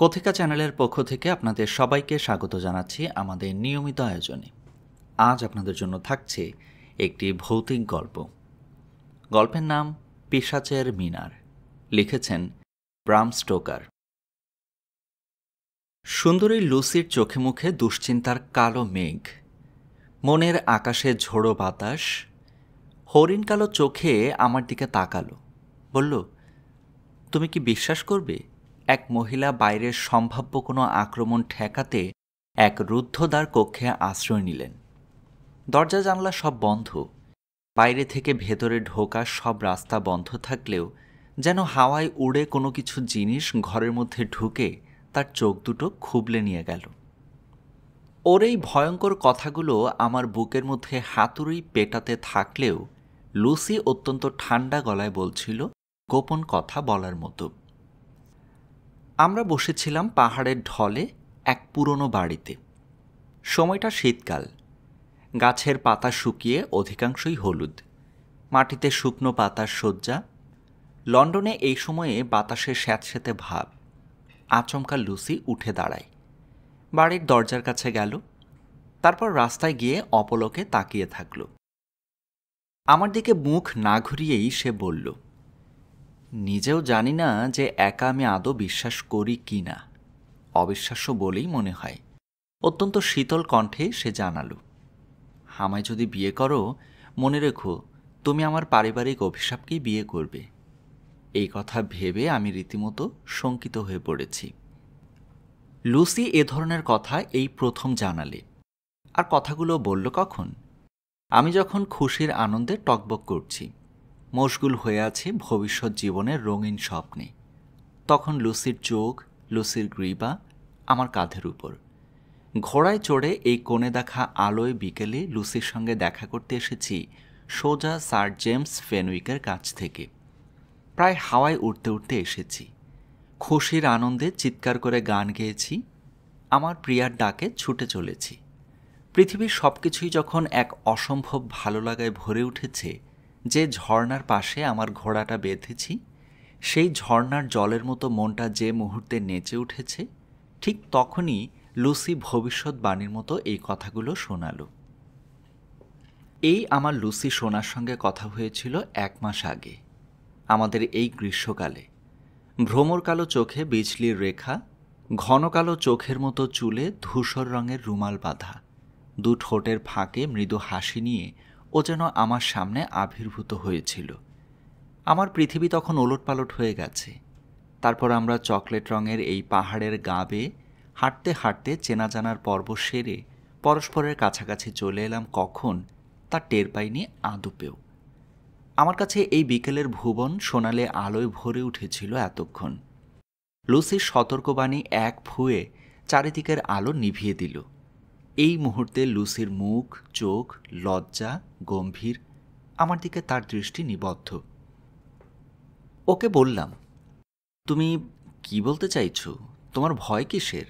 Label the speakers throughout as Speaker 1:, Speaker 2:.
Speaker 1: কথিকা চ্যানেলের পক্ষ থেকে আপনাদের সবাইকে স্বাগত জানাচ্ছি আমাদের নিয়মিত আয়োজনে। আজ আপনাদের জন্য থাকছে একটি ভৌতিক গল্প। গল্পের নাম পিশাচের মিনার। লিখেছেন ব্রাম স্টোকার। সুন্দরী লুসির চোখে মুখে দুশ্চিন্তার কালো মেঘ, মনের আকাশে ঝোড়ো বাতাস। হরিণ কালো চোখে আমার দিকে তাকালো, বলল, তুমি কি বিশ্বাস করবে, এক মহিলা বাইরের সম্ভাব্য কোনো আক্রমণ ঠেকাতে এক রুদ্ধদ্বার কক্ষে আশ্রয় নিলেন। দরজা জানলা সব বন্ধ, বাইরে থেকে ভেতরে ঢোকার সব রাস্তা বন্ধ থাকলেও যেন হাওয়ায় উড়ে কোনো কিছু জিনিস ঘরের মধ্যে ঢুকে তার চোখ দুটো খুবলে নিয়ে গেল। ওর এই ভয়ঙ্কর কথাগুলো আমার বুকের মধ্যে হাতুড়ি পেটাতে থাকলেও লুসি অত্যন্ত ঠান্ডা গলায় বলছিল গোপন কথা বলার মতো। আমরা বসেছিলাম পাহাড়ের ঢলে এক পুরনো বাড়িতে। সময়টা শীতকাল, গাছের পাতা শুকিয়ে অধিকাংশই হলুদ, মাটিতে শুকনো পাতার শয্যা। লন্ডনে এই সময়ে বাতাসের স্যাঁতস্যাঁতে ভাব। আচমকা লুসি উঠে দাঁড়ায়, বাড়ির দরজার কাছে গেল, তারপর রাস্তায় গিয়ে অপলকে তাকিয়ে থাকল। আমার দিকে মুখ না ঘুরিয়েই সে বলল, নিজেও জানি না যে একা আমি আদৌ বিশ্বাস করি কি না। অবিশ্বাস্য বলেই মনে হয়। অত্যন্ত শীতল কণ্ঠে সে জানালো, আমায় যদি বিয়ে করো, মনে রেখো তুমি আমার পারিবারিক অভিশাপকেই বিয়ে করবে। এই কথা ভেবে আমি রীতিমতো শঙ্কিত হয়ে পড়েছি। লুসি এ ধরনের কথা এই প্রথম জানালে। আর কথাগুলো বলল কখন? আমি যখন খুশির আনন্দে টকবক করছি, মশগুল হয়ে আছে ভবিষ্যৎ জীবনের রঙিন স্বপ্নে। তখন লুসির চোখ, লুসির গ্রীবা আমার কাঁধের উপর। ঘোড়ায় চড়ে এই কোণে দেখা আলোয় বিকেলে লুসির সঙ্গে দেখা করতে এসেছি সোজা স্যার জেমস ফেনউইকের কাছ থেকে। প্রায় হাওয়ায় উঠতে উঠতে এসেছি। খুশির আনন্দে চিৎকার করে গান গেয়েছি, আমার প্রিয়ার ডাকে ছুটে চলেছি। পৃথিবীর সব কিছুই যখন এক অসম্ভব ভালো লাগায় ভরে উঠেছে, যে ঝর্ণার পাশে আমার ঘোড়াটা বেঁধেছি, সেই ঝর্ণার জলের মতো মনটা যে মুহূর্তে নেচে উঠেছে, ঠিক তখনই লুসি ভবিষ্যৎবাণীর মতো এই কথাগুলো শোনালো। এই আমার লুসি সোনার সঙ্গে কথা হয়েছিল 1 মাস আগে, আমাদের এই গ্রীষ্মকালে। ভ্রমর কালো চোখে বিজলির রেখা, ঘন কালো চোখের মতো চুলে ধূসর রঙের রুমাল বাঁধা, 2 ঠোঁটের ফাঁকে মৃদু হাসি নিয়ে ও যেন আমার সামনে আবির্ভূত হয়েছিল। আমার পৃথিবী তখন ওলটপালট হয়ে গেছে। তারপর আমরা চকলেট রঙের এই পাহাড়ের গা বেয়ে হাঁটতে হাঁটতে চেনা জানার পর্ব সেরে পরস্পরের কাছাকাছি চলে এলাম কখন তা টের পাইনি আদপেও। আমার কাছে এই বিকেলের ভুবন সোনালে আলোয় ভরে উঠেছিল এতক্ষণ। লুসির সতর্কবাণী এক ফুঁয়ে চারিদিকের আলো নিভিয়ে দিল। এই মুহূর্তে লুসির মুখ, চোখ লজ্জা, গম্ভীর, আমার দিকে তার দৃষ্টি নিবদ্ধ। ওকে বললাম, তুমি কি বলতে চাইছো? তোমার ভয় কিসের?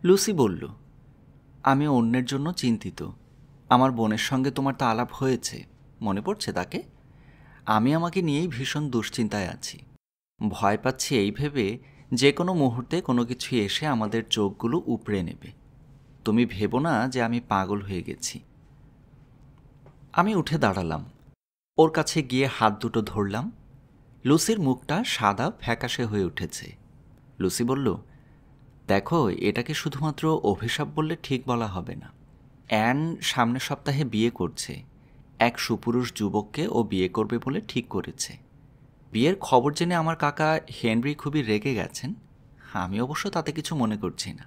Speaker 1: লুসি বলল, আমি অন্যের জন্য চিন্তিত। আমার বোনের সঙ্গে তোমার তা আলাপ হয়েছে, মনে পড়ছে তাকে? আমি আমাকে নিয়েই ভীষণ দুশ্চিন্তায় আছি। ভয় পাচ্ছি এই ভেবে যে কোনো মুহূর্তে কোনো কিছু এসে আমাদের চোখগুলো উপড়ে নেবে। তুমি ভেবো না যে আমি পাগল হয়ে গেছি। আমি উঠে দাঁড়ালাম, ওর কাছে গিয়ে হাত দুটো ধরলাম। লুসির মুখটা সাদা ফ্যাকাশে হয়ে উঠেছে। লুসি বলল, দেখো, এটাকে শুধুমাত্র অভিশাপ বললে ঠিক বলা হবে না। অ্যান সামনের সপ্তাহে বিয়ে করছে। এক সুপুরুষ যুবককে ও বিয়ে করবে বলে ঠিক করেছে। বিয়ের খবর জেনে আমার কাকা হেনরি খুবই রেগে গেছেন। আমি অবশ্য তাতে কিছু মনে করছি না।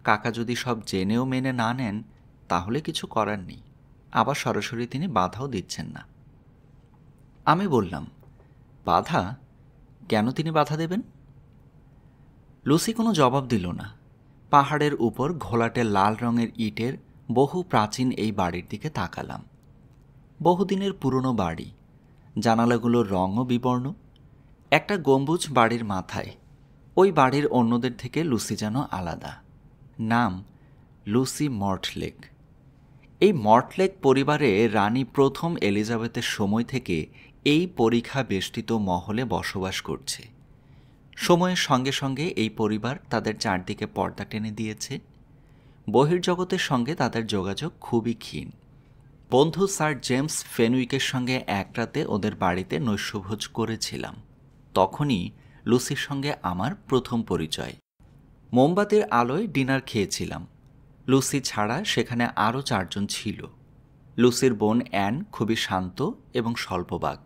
Speaker 1: কাকা যদি সব জেনেও মেনে না নেন, তাহলে কিছু করার নেই। আবার সরাসরি তিনি বাধাও দিচ্ছেন না। আমি বললাম, বাধা? কেন তিনি বাধা দেবেন? লুসি কোনো জবাব দিল না। পাহাড়ের উপর ঘোলাটে লাল রঙের ইটের বহু প্রাচীন এই বাড়ির দিকে তাকালাম। বহুদিনের পুরনো বাড়ি, জানালাগুলোর রঙও বিবর্ণ। একটা গম্বুজ বাড়ির মাথায়। ওই বাড়ির অন্যদের থেকে লুসি যেন আলাদা। নাম লুসি মর্টলেক। এই মর্টলেক পরিবারে রানী প্রথম এলিজাবেথের সময় থেকে এই পরিখা বেষ্টিত মহলে বসবাস করছে। সময়ের সঙ্গে সঙ্গে এই পরিবার তাদের চারদিকে পর্দা টেনে দিয়েছে। বহির্জগতের সঙ্গে তাদের যোগাযোগ খুবই ক্ষীণ। বন্ধু স্যার জেমস ফেনউইকের সঙ্গে এক রাতে ওদের বাড়িতে নৈশভোজ করেছিলাম। তখনই লুসির সঙ্গে আমার প্রথম পরিচয়। মোমবাতির আলোয় ডিনার খেয়েছিলাম। লুসি ছাড়া সেখানে আরও 4 জন ছিল। লুসির বোন অ্যান খুবই শান্ত এবং স্বল্পবাক।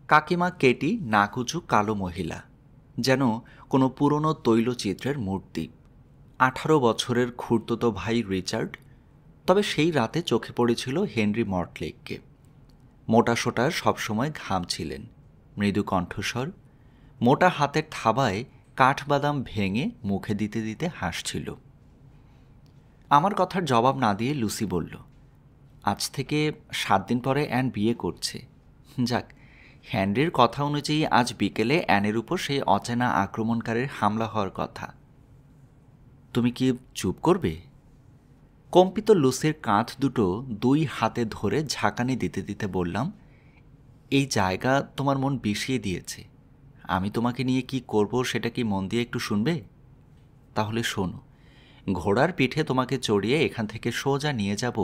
Speaker 1: কাকিমা কেটি নাকুচু কালো মহিলা, যেন কোনো পুরনো তৈলচিত্রের মূর্তি। 18 বছরের খুড়তুতো ভাই রিচার্ড। তবে সেই রাতে চোখে পড়েছিল হেনরি মর্টলেককে। মোটাসোটা সবসময় ঘামছিলেন, মৃদু কণ্ঠস্বর, মোটা হাতের থাবায় কাঠবাদাম ভেঙে মুখে দিতে দিতে হাসছিল। আমার কথার জবাব না দিয়ে লুসি বলল, আজ থেকে 7 দিন পরে অ্যান বিয়ে করছে। যাক, হেনরির কথা অনুযায়ী আজ বিকেলে অ্যানের উপর সেই অচেনা আক্রমণকারীর হামলা হওয়ার কথা। তুমি কি চুপ করবে? কম্পিত লুসির কাঁধ দুটো 2 হাতে ধরে ঝাঁকানি দিতে দিতে বললাম, এই জায়গা তোমার মন বিষিয়ে দিয়েছে। আমি তোমাকে নিয়ে কি করব সেটা কি মন দিয়ে একটু শুনবে? তাহলে শোনো, ঘোড়ার পিঠে তোমাকে চড়িয়ে এখান থেকে সোজা নিয়ে যাব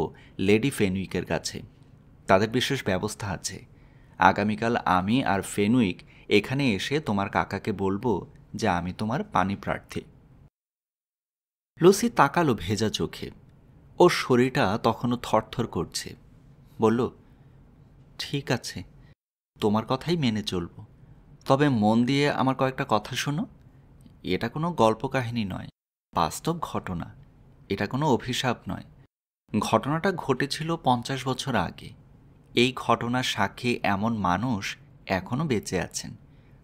Speaker 1: লেডি ফেনউইকের কাছে। তাদের বিশেষ ব্যবস্থা আছে। আগামীকাল আমি আর ফেনউইক এখানে এসে তোমার কাকাকে বলবো যে আমি তোমার পানি প্রার্থী। লুসি তাকালো ভেজা চোখে। ওর শরীরটা তখনও থরথর করছে। বলল, ঠিক আছে, তোমার কথাই মেনে চলব। তবে মন দিয়ে আমার কয়েকটা কথা শোনো। এটা কোনো গল্প কাহিনী নয়, বাস্তব ঘটনা। এটা কোনো অভিশাপ নয়। ঘটনাটা ঘটেছিল 50 বছর আগে। এই ঘটনার সাক্ষী এমন মানুষ এখনও বেঁচে আছেন।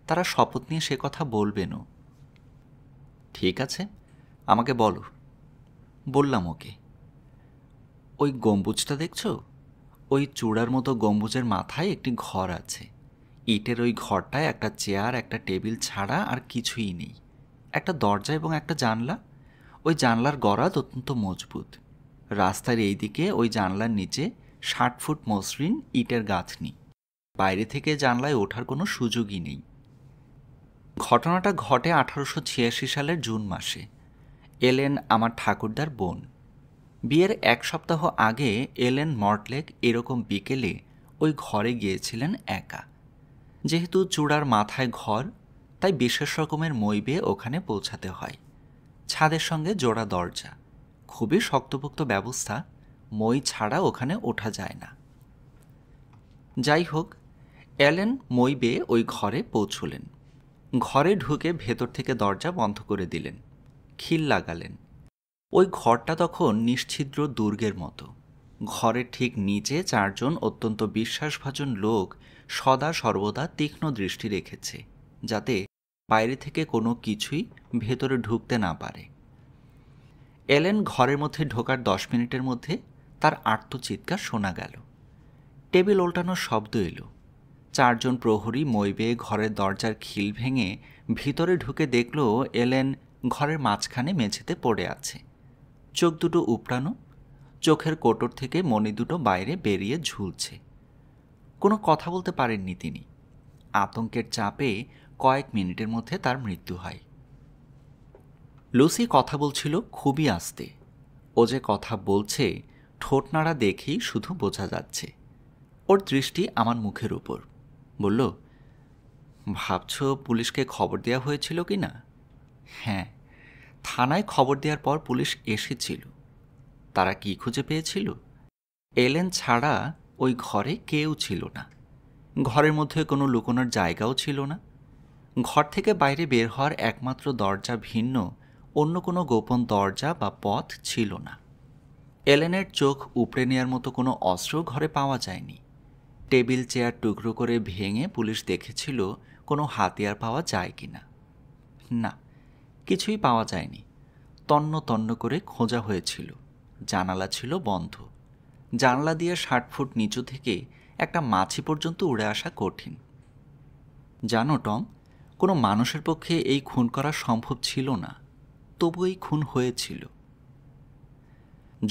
Speaker 1: তারা শপথ নিয়ে সে কথা বলবেনও। ঠিক আছে, আমাকে বলো। বললাম ওকে। ওই গম্বুজটা দেখছো? ওই চূড়ার মতো গম্বুজের মাথায় একটি ঘর আছে। ইটের ওই ঘরটায় একটা চেয়ার, একটা টেবিল ছাড়া আর কিছুই নেই। একটা দরজা এবং একটা জানলা। ওই জানলার গরাদ অত্যন্ত মজবুত। রাস্তার এই দিকে ওই জানলার নিচে 60 ফুট মসৃণ ইটের গাঁথনি। বাইরে থেকে জানলায় ওঠার কোনো সুযোগই নেই। ঘটনাটা ঘটে 1886 সালের জুন মাসে। এলেন আমার ঠাকুরদার বোন। বিয়ের 1 সপ্তাহ আগে এলেন মর্টলেক এরকম বিকেলে ওই ঘরে গিয়েছিলেন একা। যেহেতু চূড়ার মাথায় ঘর, তাই বিশেষ রকমের মই বেয়ে ওখানে পৌঁছাতে হয়। ছাদের সঙ্গে জোড়া দরজা, খুবই শক্তপোক্ত ব্যবস্থা। মই ছাড়া ওখানে ওঠা যায় না। যাই হোক, এলেন মই বেয়ে ওই ঘরে পৌঁছলেন। ঘরে ঢুকে ভেতর থেকে দরজা বন্ধ করে দিলেন, খিল লাগালেন। ওই ঘরটা তখন নিশ্ছিদ্র দুর্গের মতো। ঘরের ঠিক নিচে 4 জন অত্যন্ত বিশ্বাসভাজন লোক সদা সর্বদা তীক্ষ্ণ দৃষ্টি রেখেছে, যাতে বাইরে থেকে কোনো কিছুই ভেতরে ঢুকতে না পারে। এলেন ঘরের মধ্যে ঢোকার 10 মিনিটের মধ্যে তার আর্তচিৎকার শোনা গেল। টেবিল ওল্টানোর শব্দ এলো। 4 জন প্রহরী মই বেয়ে ঘরের দরজার খিল ভেঙে ভিতরে ঢুকে দেখল এলেন ঘরের মাঝখানে মেঝেতে পড়ে আছে। চোখ দুটো উপড়ানো, চোখের কোটর থেকে মণি দুটো বাইরে বেরিয়ে ঝুলছে। কোনো কথা বলতে পারেননি তিনি। আতঙ্কের চাপে কয়েক মিনিটের মধ্যে তার মৃত্যু হয়। লুসি কথা বলছিল খুবই আস্তে। ও যে কথা বলছে ঠোঁট নাড়া দেখেই শুধু বোঝা যাচ্ছে। ওর দৃষ্টি আমার মুখের উপর। বলল, ভাবছ পুলিশকে খবর দেওয়া হয়েছিল কি না? হ্যাঁ, থানায় খবর দেওয়ার পর পুলিশ এসেছিল। তারা কি খুঁজে পেয়েছিল? এলেন ছাড়া ওই ঘরে কেউ ছিল না। ঘরের মধ্যে কোনো লুকোনোর জায়গাও ছিল না। ঘর থেকে বাইরে বের হওয়ার একমাত্র দরজা ভিন্ন অন্য কোনো গোপন দরজা বা পথ ছিল না। এলেনের চোখ উপড়ে নেওয়ার মতো কোনো অস্ত্র ঘরে পাওয়া যায়নি। টেবিল চেয়ার টুকরো করে ভেঙে পুলিশ দেখেছিল কোনো হাতিয়ার পাওয়া যায় কিনা। না, কিছুই পাওয়া যায়নি। তন্ন তন্ন করে খোঁজা হয়েছিল। জানালা ছিল বন্ধ। জানলা দিয়ে 60 ফুট নিচু থেকে একটা মাছি পর্যন্ত উড়ে আসা কঠিন। জানো টম, কোনো মানুষের পক্ষে এই খুন করা সম্ভব ছিল না, তবু এই খুন হয়েছিল।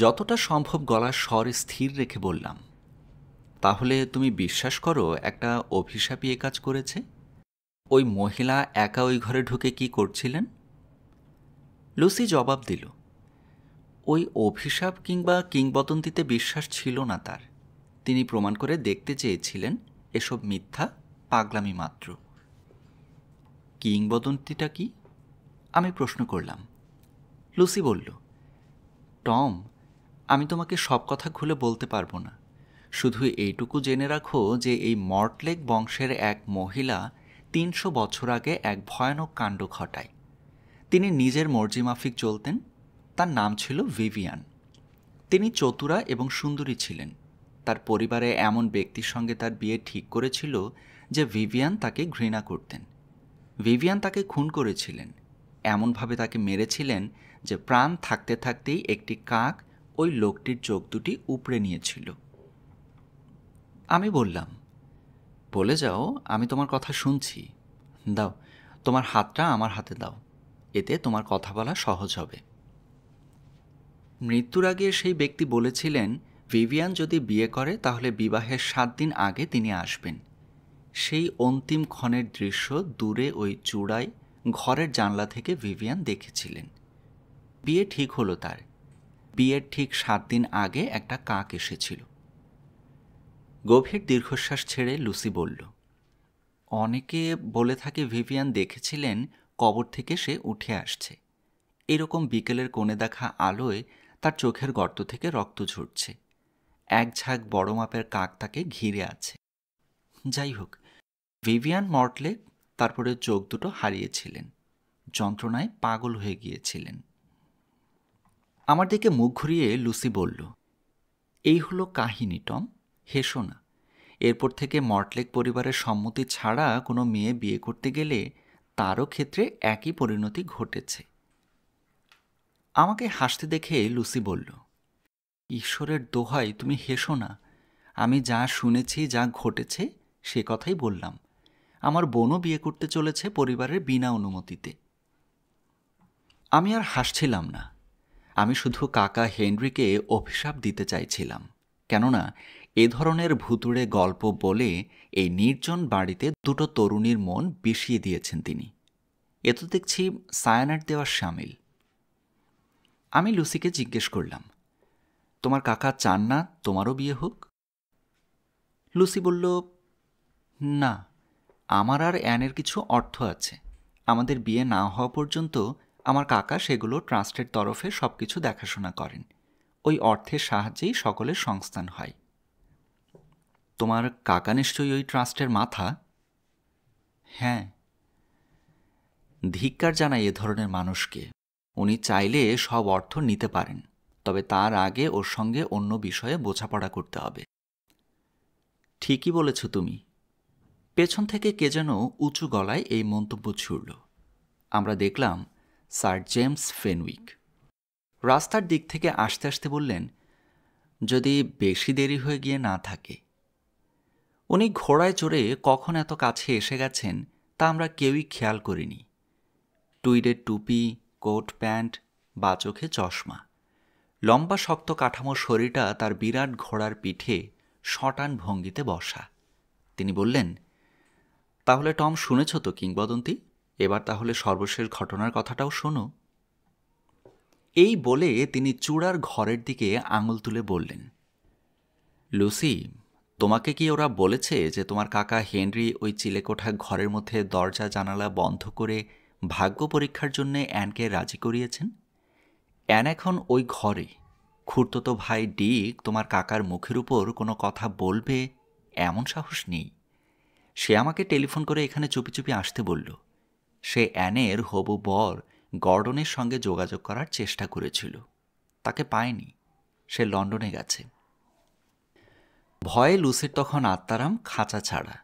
Speaker 1: যতটা সম্ভব গলার স্বর স্থির রেখে বললাম, তাহলে তুমি বিশ্বাস করো একটা অভিশাপই এ কাজ করেছে? ওই মহিলা একা ওই ঘরে ঢুকে কি করছিলেন? লুসি জবাব দিল, ওই অভিশাপ কিংবা কিংবদন্তিতে বিশ্বাস ছিল না তার। তিনি প্রমাণ করে দেখতে চেয়েছিলেন এসব মিথ্যা, পাগলামি মাত্র। কিংবদন্তিটা কি? আমি প্রশ্ন করলাম। লুসি বলল, টম, আমি তোমাকে সব কথা খুলে বলতে পারবো না। শুধু এইটুকু জেনে রাখো যে এই মর্টলেক বংশের এক মহিলা ৩০০ বছর আগে এক ভয়ানক কাণ্ড ঘটায়। তিনি নিজের মর্জিমাফিক চলতেন। তার নাম ছিল ভিভিয়ান। তিনি চতুরা এবং সুন্দরী ছিলেন। তার পরিবারে এমন ব্যক্তির সঙ্গে তার বিয়ে ঠিক করেছিল যে ভিভিয়ান তাকে ঘৃণা করতেন। ভিভিয়ান তাকে খুন করেছিলেন, এমনভাবে তাকে মেরেছিলেন যে প্রাণ থাকতে থাকতেই একটি কাক ওই লোকটির চোখ দুটি উপড়ে নিয়েছিল। আমি বললাম, বলে যাও, আমি তোমার কথা শুনছি। দাও, তোমার হাতটা আমার হাতে দাও, এতে তোমার কথা বলা সহজ হবে। মৃত্যুর আগে সেই ব্যক্তি বলেছিলেন ভিভিয়ান যদি বিয়ে করে তাহলে বিবাহের 7 দিন আগে তিনি আসবেন। সেই অন্তিম ক্ষণের দৃশ্য দূরে ওই চূড়ায় ঘরের জানলা থেকে ভিভিয়ান দেখেছিলেন। বিয়ে ঠিক হলো তার। বিয়ের ঠিক 7 দিন আগে একটা কাক এসেছিল। গভীর দীর্ঘশ্বাস ছেড়ে লুসি বলল, অনেকে বলে থাকে ভিভিয়ান দেখেছিলেন কবর থেকে সে উঠে আসছে। এরকম বিকেলের কোণে দেখা আলোয় তার চোখের গর্ত থেকে রক্ত ঝরছে। এক ঝাঁক বড় মাপের কাক তাকে ঘিরে আছে। যাই হোক, ভিভিয়ান মর্টলেক তারপরে চোখ দুটো হারিয়েছিলেন, যন্ত্রণায় পাগল হয়ে গিয়েছিলেন। আমার দিকে মুখ ঘুরিয়ে লুসি বলল, এই হলো কাহিনী টম, হেসো না। এরপর থেকে মর্টলেক পরিবারের সম্মতি ছাড়া কোনো মেয়ে বিয়ে করতে গেলে তারও ক্ষেত্রে একই পরিণতি ঘটেছে। আমাকে হাসতে দেখে লুসি বলল, ঈশ্বরের দোহাই তুমি হেসো না। আমি যা শুনেছি, যা ঘটেছে সে কথাই বললাম। আমার বোনও বিয়ে করতে চলেছে পরিবারের বিনা অনুমতিতে। আমি আর হাসছিলাম না। আমি শুধু কাকা হেনরিকে অভিশাপ দিতে চাইছিলাম, কেননা এ ধরনের ভুতুড়ে গল্প বলে এই নির্জন বাড়িতে দুটো তরুণীর মন বিষিয়ে দিয়েছেন তিনি। এ তো দেখছি সায়ানাইড দেওয়ার শামিল। আমি লুসিকে জিজ্ঞেস করলাম, তোমার কাকা চান না তোমারও বিয়ে হোক? লুসি বলল, না, আমার আর অ্যানের কিছু অর্থ আছে। আমাদের বিয়ে না হওয়া পর্যন্ত আমার কাকা সেগুলো ট্রাস্টের তরফে সব কিছু দেখাশোনা করেন। ওই অর্থের সাহায্যেই সকলের সংস্থান হয়। তোমার কাকা নিশ্চয়ই ওই ট্রাস্টের মাথা? হ্যাঁ। ধিক্কার জানাই এ ধরনের মানুষকে। উনি চাইলে সব অর্থ নিতে পারেন, তবে তার আগে ওর সঙ্গে অন্য বিষয়ে বোঝাপড়া করতে হবে। ঠিকই বলেছ তুমি। পেছন থেকে কে যেন উঁচু গলায় এই মন্তব্য ছুড়ল। আমরা দেখলাম স্যার জেমস ফেনউইক রাস্তার দিক থেকে আসতে আসতে বললেন, যদি বেশি দেরি হয়ে গিয়ে না থাকে। উনি ঘোড়ায় চড়ে কখন এত কাছে এসে গেছেন তা আমরা কেউই খেয়াল করিনি। টুইডের টুপি, কোট প্যান্ট, বা চোখে চশমা, লম্বা শক্ত কাঠামোর শরীরটা তার বিরাট ঘোড়ার পিঠে শটান ভঙ্গিতে বসা। তিনি বললেন, তাহলে টম শুনেছ তো কিংবদন্তি? এবার তাহলে সর্বশেষ ঘটনার কথাটাও শোনো। এই বলে তিনি চূড়ার ঘরের দিকে আঙুল তুলে বললেন, লুসি, তোমাকে কি ওরা বলেছে যে তোমার কাকা হেনরি ওই চিলেকোঠা ঘরের মধ্যে দরজা জানালা বন্ধ করে ভাগ্য পরীক্ষার জন্যে অ্যানকে রাজি করিয়েছেন? অ্যান এখন ওই ঘরে। খুড়তো ভাই ডিক তোমার কাকার মুখের উপর কোনো কথা বলবে এমন সাহস নেই। সে আমাকে টেলিফোন করে এখানে চুপি চুপি আসতে বলল। সে অ্যানের হবু বর গর্ডনের সঙ্গে যোগাযোগ করার চেষ্টা করেছিল, তাকে পায়নি। সে লন্ডনে গেছে। ভয়ে লুসির তখন আত্মারাম খাঁচা ছাড়া।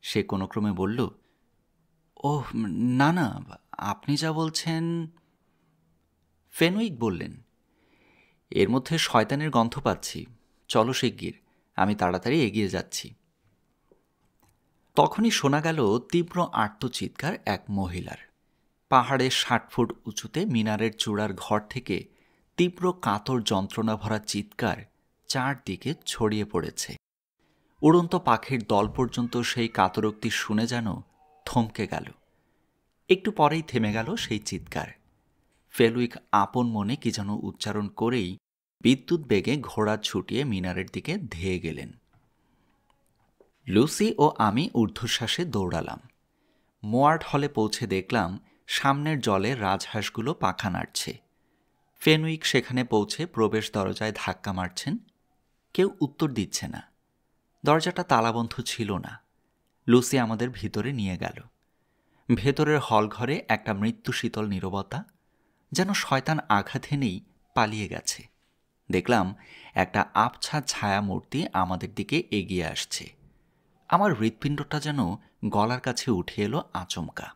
Speaker 1: সে কোনো ক্রমে বলল, ওহ না না, আপনি যা বলছেন। ফেনউইক বললেন, এর মধ্যে শয়তানের গন্ধ পাচ্ছি। চলো শিগগির, আমি তাড়াতাড়ি এগিয়ে যাচ্ছি। তখনই শোনা গেল তীব্র আর্তচিৎকার এক মহিলার। পাহাড়ের 60 ফুট উঁচুতে মিনারের চূড়ার ঘর থেকে তীব্র কাতর যন্ত্রণা ভরা চিৎকার চারদিকে ছড়িয়ে পড়েছে। উড়ন্ত পাখির দল পর্যন্ত সেই কাতরোক্তি শুনে যেন থমকে গেল। একটু পরেই থেমে গেল সেই চিৎকার। ফেনুইক আপন মনে কি যেন উচ্চারণ করেই বিদ্যুৎ বেগে ঘোড়া ছুটিয়ে মিনারের দিকে ধেয়ে গেলেন। লুসি ও আমি ঊর্ধ্বশ্বাসে দৌড়ালাম। মোয়ার্ড হলে পৌঁছে দেখলাম সামনের জলে রাজহাঁসগুলো পাখা নাড়ছে। ফেনুইক সেখানে পৌঁছে প্রবেশ দরজায় ধাক্কা মারছেন। কেউ উত্তর দিচ্ছে না। দরজাটা তালাবন্ধ ছিল না। লুসি আমাদের ভিতরে নিয়ে গেল। ভেতরের হলঘরে একটা মৃত্যুশীতল নীরবতা, যেন শয়তান আঘাত হেনেই পালিয়ে গেছে। দেখলাম একটা আবছা ছায়ামূর্তি আমাদের দিকে এগিয়ে আসছে। আমার হৃৎপিণ্ডটা যেন গলার কাছে উঠে এলো আচমকা।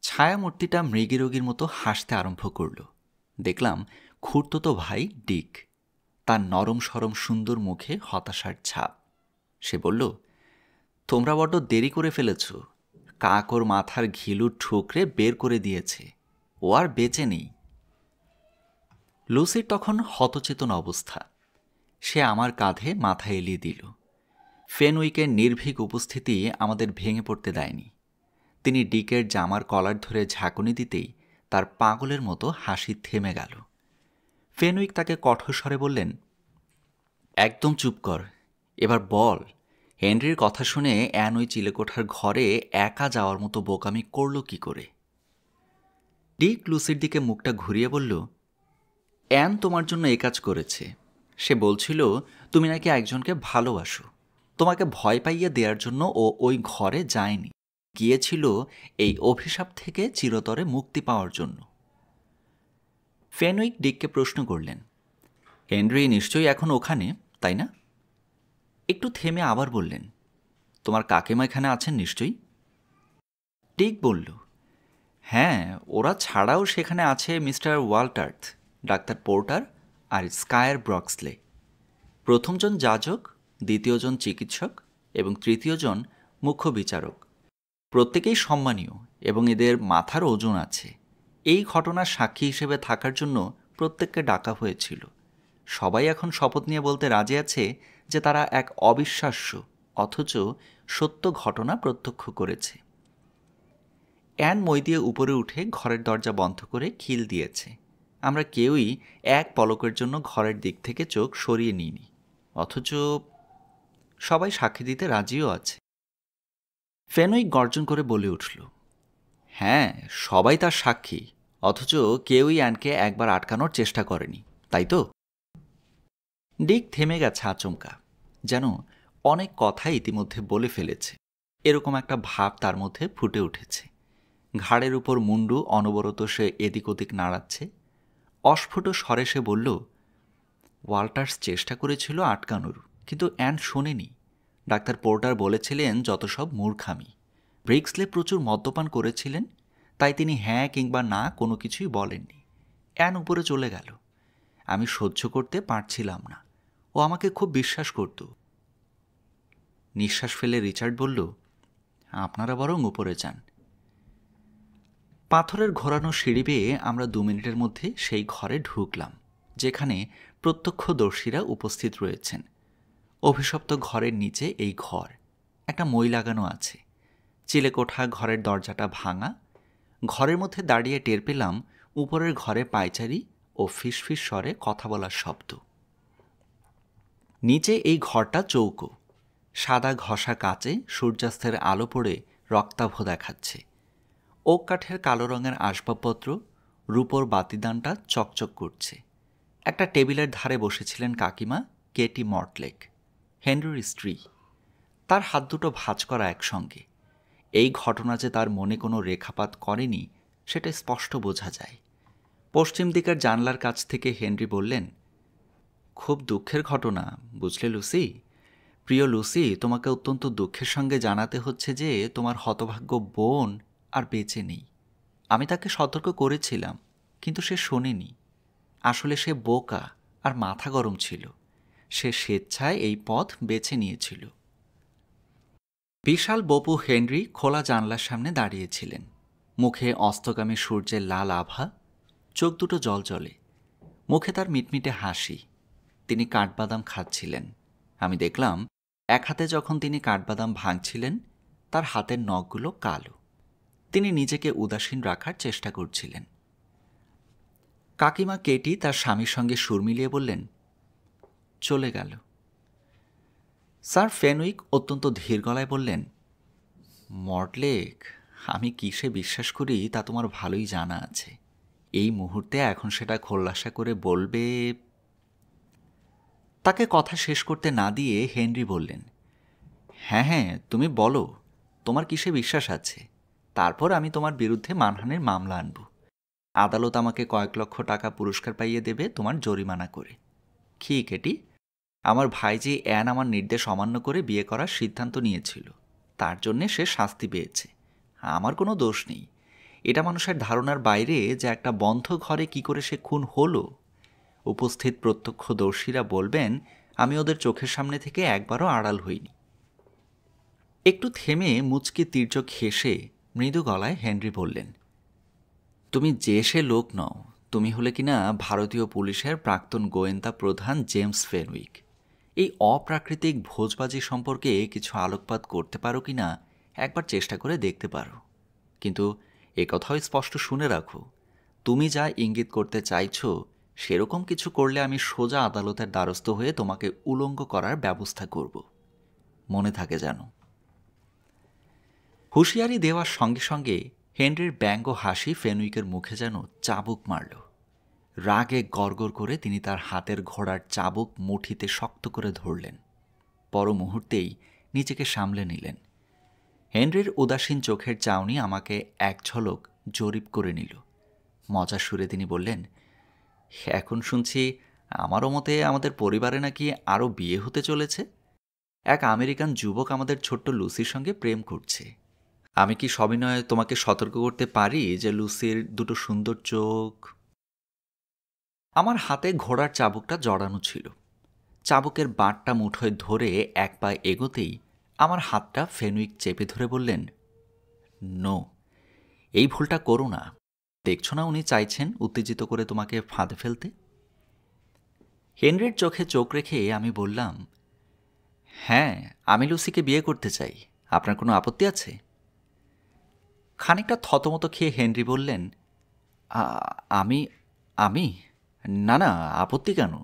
Speaker 1: ছায়ামূর্তিটা মৃগীরোগীর মতো হাসতে আরম্ভ করল। দেখলাম খুড়তুতো ভাই ডিক। তার নরম সরম সুন্দর মুখে হতাশার ছাপ। সে বলল, তোমরা বড্ড দেরি করে ফেলেছ। কাক ওর মাথার ঘিলু ঠুকরে বের করে দিয়েছে। ও আর বেঁচে নেই। লুসির তখন হতচেতন অবস্থা। সে আমার কাঁধে মাথা এলিয়ে দিল। ফেনুইকের নির্ভীক উপস্থিতি আমাদের ভেঙে পড়তে দেয়নি। তিনি ডিকের জামার কলার ধরে ঝাঁকুনি দিতেই তার পাগলের মতো হাসি থেমে গেল। ফেনুইক তাকে কঠোর স্বরে বললেন, একদম চুপ কর, এবার বল, হেনরির কথা শুনে অ্যান ওই চিলেকোঠার ঘরে একা যাওয়ার মতো বোকামি করল কি করে? ডিক লুসির দিকে মুখটা ঘুরিয়ে বলল, অ্যান তোমার জন্য এই কাজ করেছে। সে বলছিল তুমি নাকি একজনকে ভালোবাসো। তোমাকে ভয় পাইয়ে দেওয়ার জন্য ও ওই ঘরে যায়নি, গিয়েছিল এই অভিশাপ থেকে চিরতরে মুক্তি পাওয়ার জন্য। ফেনুইক ডিককে প্রশ্ন করলেন, হেনরি নিশ্চয়ই এখন ওখানে, তাই না? একটু থেমে আবার বললেন, তোমার কাকিমা এখানে আছেন নিশ্চয়ই? ডিক বলল, হ্যাঁ, ওরা ছাড়াও সেখানে আছে মিস্টার ওয়াল্টার্থ, ডাক্তার পোর্টার আর স্কায়ার ব্রক্সলে। প্রথমজন যাজক, দ্বিতীয়জন চিকিৎসক এবং তৃতীয়জন মুখ্য বিচারক। প্রত্যেকেই সম্মানীয় এবং এদের মাথার ওজন আছে। এই ঘটনার সাক্ষী হিসেবে থাকার জন্য প্রত্যেককে ডাকা হয়েছিল। সবাই এখন শপথ নিয়ে বলতে রাজি আছে যে তারা এক অবিশ্বাস্য অথচ সত্য ঘটনা প্রত্যক্ষ করেছে। অ্যান মই দিয়ে উপরে উঠে ঘরের দরজা বন্ধ করে খিল দিয়েছে। আমরা কেউই এক পলকের জন্য ঘরের দিক থেকে চোখ সরিয়ে নিইনি, অথচ সবাই সাক্ষী দিতে রাজিও আছে। ফেনুইক গর্জন করে বলে উঠল, হ্যাঁ, সবাই তার সাক্ষী, অথচ কেউই অ্যানকে একবার আটকানোর চেষ্টা করেনি, তাই তো? ডিক থেমে গেছে আচমকা, যেন অনেক কথা ইতিমধ্যে বলে ফেলেছে এরকম একটা ভাব তার মধ্যে ফুটে উঠেছে। ঘাড়ের উপর মুন্ডু অনবরত সে এদিক ওদিক নাড়াচ্ছে। অস্ফুট স্বরে সে বলল, ওয়াল্টার্স চেষ্টা করেছিল আটকানোর, কিন্তু অ্যান শোনেনি। ডাক্তার পোর্টার বলেছিলেন যত সব মূর্খামি। ব্রিক্সলে প্রচুর মদ্যপান করেছিলেন, তাই তিনি হ্যাঁ কিংবা না কোনো কিছুই বলেননি। অ্যান উপরে চলে গেল। আমি সহ্য করতে পারছিলাম না। ও আমাকে খুব বিশ্বাস করত। নিঃশ্বাস ফেলে রিচার্ড বলল, আপনারা বরং উপরে যান। পাথরের ঘোরানো সিঁড়ি বেয়ে আমরা 2 মিনিটের মধ্যে সেই ঘরে ঢুকলাম, যেখানে প্রত্যক্ষদর্শীরা উপস্থিত রয়েছেন। অভিশপ্ত ঘরের নিচে এই ঘর, একটা মই লাগানো আছে। চিলেকোঠা ঘরের দরজাটা ভাঙা। ঘরের মধ্যে দাঁড়িয়ে টের পেলাম উপরের ঘরে পায়চারি ও ফিসফিস স্বরে কথা বলার শব্দ। নিচে এই ঘরটা চৌকো। সাদা ঘষা কাচে সূর্যাস্তের আলো পড়ে রক্তাভ দেখাচ্ছে। ওক কাঠের কালো রঙের আসবাবপত্র, রূপোর বাতিদানটা চকচক করছে। একটা টেবিলের ধারে বসেছিলেন কাকিমা কেটি মর্টলেক, হেনরির স্ত্রী। তার হাত দুটো ভাঁজ করা একসঙ্গে। এই ঘটনা যে তার মনে কোনো রেখাপাত করেনি সেটা স্পষ্ট বোঝা যায়। পশ্চিম দিকের জানলার কাছ থেকে হেনরি বললেন, খুব দুঃখের ঘটনা, বুঝলে লুসি? প্রিয় লুসি, তোমাকে অত্যন্ত দুঃখের সঙ্গে জানাতে হচ্ছে যে তোমার হতভাগ্য বোন আর বেঁচে নেই। আমি তাকে সতর্ক করেছিলাম, কিন্তু সে শোনেনি। আসলে সে বোকা আর মাথা গরম ছিল। সে স্বেচ্ছায় এই পথ বেছে নিয়েছিল। বিশাল বপু হেনরি খোলা জানলার সামনে দাঁড়িয়েছিলেন। মুখে অস্তগামী সূর্যের লাল আভা, চোখ দুটো জলজলে। মুখে তার মিটমিটে হাসি। তিনি কাঠবাদাম খাচ্ছিলেন। আমি দেখলাম এক হাতে যখন তিনি কাঠবাদাম ভাঙছিলেন, তার হাতের নখগুলো কালো। তিনি নিজেকে উদাসীন রাখার চেষ্টা করছিলেন। কাকিমা কেটি তার স্বামীর সঙ্গে সুর মিলিয়ে বললেন, চলে গেল। স্যার ফেনউইক অত্যন্ত ধীর গলায় বললেন, মর্টলেক, আমি কিসে বিশ্বাস করি তা তোমার ভালোই জানা আছে। এই মুহূর্তে এখন সেটা খোলাসা করে বলবে। তাকে কথা শেষ করতে না দিয়ে হেনরি বললেন, হ্যাঁ হ্যাঁ, তুমি বলো তোমার কিসে বিশ্বাস আছে, তারপর আমি তোমার বিরুদ্ধে মানহানির মামলা আনব। আদালত আমাকে কয়েক লক্ষ টাকা পুরস্কার পাইয়ে দেবে তোমার জরিমানা করে। কি কেটি, আমার ভাইজি অ্যান আমার নির্দেশ অমান্য করে বিয়ে করার সিদ্ধান্ত নিয়েছিল, তার জন্যে সে শাস্তি পেয়েছে। আমার কোনো দোষ নেই। এটা মানুষের ধারণার বাইরে যে একটা বন্ধ ঘরে কি করে সে খুন হলো। উপস্থিত প্রত্যক্ষদর্শীরা বলবেন আমি ওদের চোখের সামনে থেকে একবারও আড়াল হইনি। একটু থেমে মুচকি তির্যক হেসে মৃদু গলায় হেনরি বললেন, তুমি যে সে লোক নও, তুমি হলে কিনা ভারতীয় পুলিশের প্রাক্তন গোয়েন্দা প্রধান জেমস ফেনউইক। এই অপ্রাকৃতিক ভোজবাজি সম্পর্কে কিছু আলোকপাত করতে পারো কিনা একবার চেষ্টা করে দেখতে পারো। কিন্তু একথাও স্পষ্ট শুনে রাখো, তুমি যা ইঙ্গিত করতে চাইছো সেরকম কিছু করলে আমি সোজা আদালতের দ্বারস্থ হয়ে তোমাকে উলঙ্গ করার ব্যবস্থা করব। মনে থাকে যেন। হুঁশিয়ারি দেওয়ার সঙ্গে সঙ্গে হেনরির ব্যঙ্গ হাসি ফেনউইকের মুখে যেন চাবুক মারল। রাগে গড়গড় করে তিনি তার হাতের ঘোড়ার চাবুক মুঠিতে শক্ত করে ধরলেন। পর মুহূর্তেই নিজেকে সামলে নিলেন। হেনরির উদাসীন চোখের চাউনি আমাকে এক ঝলক জরিপ করে নিল। মজার সুরে তিনি বললেন, এখন শুনছি আমারও মতে আমাদের পরিবারে নাকি আরও বিয়ে হতে চলেছে। এক আমেরিকান যুবক আমাদের ছোট্ট লুসির সঙ্গে প্রেম করছে। আমি কি সবিনয়ে তোমাকে সতর্ক করতে পারি যে লুসির দুটো সুন্দর চোখ। আমার হাতে ঘোড়ার চাবুকটা জড়ানো ছিল। চাবুকের বাঁটটা মুঠোয় ধরে এক পা এগোতেই আমার হাতটা ফেনউইক চেপে ধরে বললেন, নো, এই ভুলটা করো না। দেখছো না উনি চাইছেন উত্তেজিত করে তোমাকে ফাঁদে ফেলতে। হেনরির চোখে চোখ রেখে আমি বললাম, হ্যাঁ, আমি লুসিকে বিয়ে করতে চাই। আপনার কোনো আপত্তি আছে? খানিকটা থতমত খেয়ে হেনরি বললেন, আমি আমি না না, আপত্তি কেন?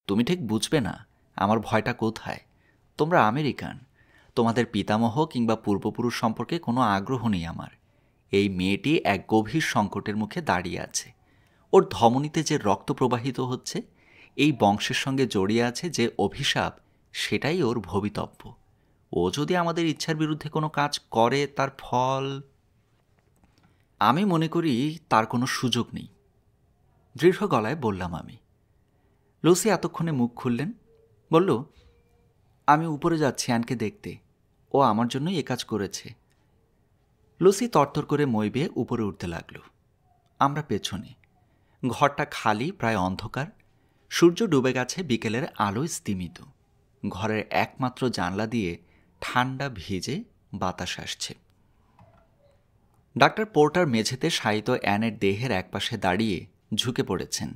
Speaker 1: তুমি ঠিক বুঝবে না আমার ভয়টা কোথায়। তোমরা আমেরিকান, তোমাদের পিতামহ কিংবা পূর্বপুরুষ সম্পর্কে কোনো আগ্রহ নেই আমার। এই মেয়েটি এক গভীর সংকটের মুখে দাঁড়িয়ে আছে। ওর ধমনীতে যে রক্ত প্রবাহিত হচ্ছে, এই বংশের সঙ্গে জড়িয়ে আছে যে অভিশাপ, সেটাই ওর ভবিতব্য। ও যদি আমাদের ইচ্ছার বিরুদ্ধে কোনো কাজ করে, তার ফল। আমি মনে করি তার কোনো সুযোগ নেই, দৃঢ় গলায় বললাম আমি। লুসি এতক্ষণে মুখ খুললেন, বলল, আমি উপরে যাচ্ছি অ্যানকে দেখতে। ও আমার জন্যই এ কাজ করেছে। লুসি তরতর করে মই বেয়ে উপরে উঠতে লাগল। আমরা পেছনে। ঘরটা খালি, প্রায় অন্ধকার। সূর্য ডুবে গেছে, বিকেলের আলো স্তিমিত। ঘরের একমাত্র জানলা দিয়ে ঠান্ডা ভিজে বাতাস আসছে। ডাক্তার পোর্টার মেঝেতে শায়িত অ্যানের দেহের একপাশে দাঁড়িয়ে ঝুঁকে পড়েছেন।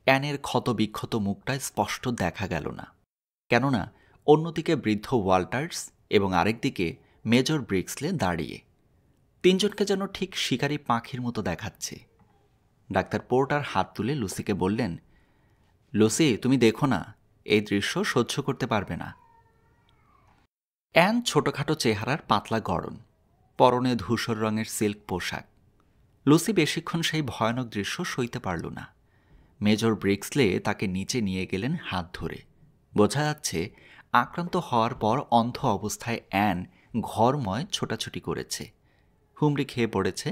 Speaker 1: অ্যানের ক্ষতবিক্ষত মুখটা স্পষ্ট দেখা গেল না, কেননা অন্যদিকে বৃদ্ধ ওয়াল্টার্স এবং আরেকদিকে মেজর ব্রিক্সলে দাঁড়িয়ে। তিনজনকে যেন ঠিক শিকারী পাখির মতো দেখাচ্ছে। ডাক্তার পোর্টার হাত তুলে লুসিকে বললেন, লুসি, তুমি দেখো না, এই দৃশ্য সহ্য করতে পারবে না। অ্যান ছোটখাটো চেহারার পাতলা গড়ন, পরনে ধূসর রঙের সিল্ক পোশাক। লুসি বেশিক্ষণ সেই ভয়ানক দৃশ্য সইতে পারল না। মেজর ব্রিক্সলে তাকে নিচে নিয়ে গেলেন হাত ধরে। বোঝা যাচ্ছে আক্রান্ত হওয়ার পর অন্ধ অবস্থায় অ্যান ঘরময় ছোটাছুটি করেছে, হুমড়ি খেয়ে পড়েছে।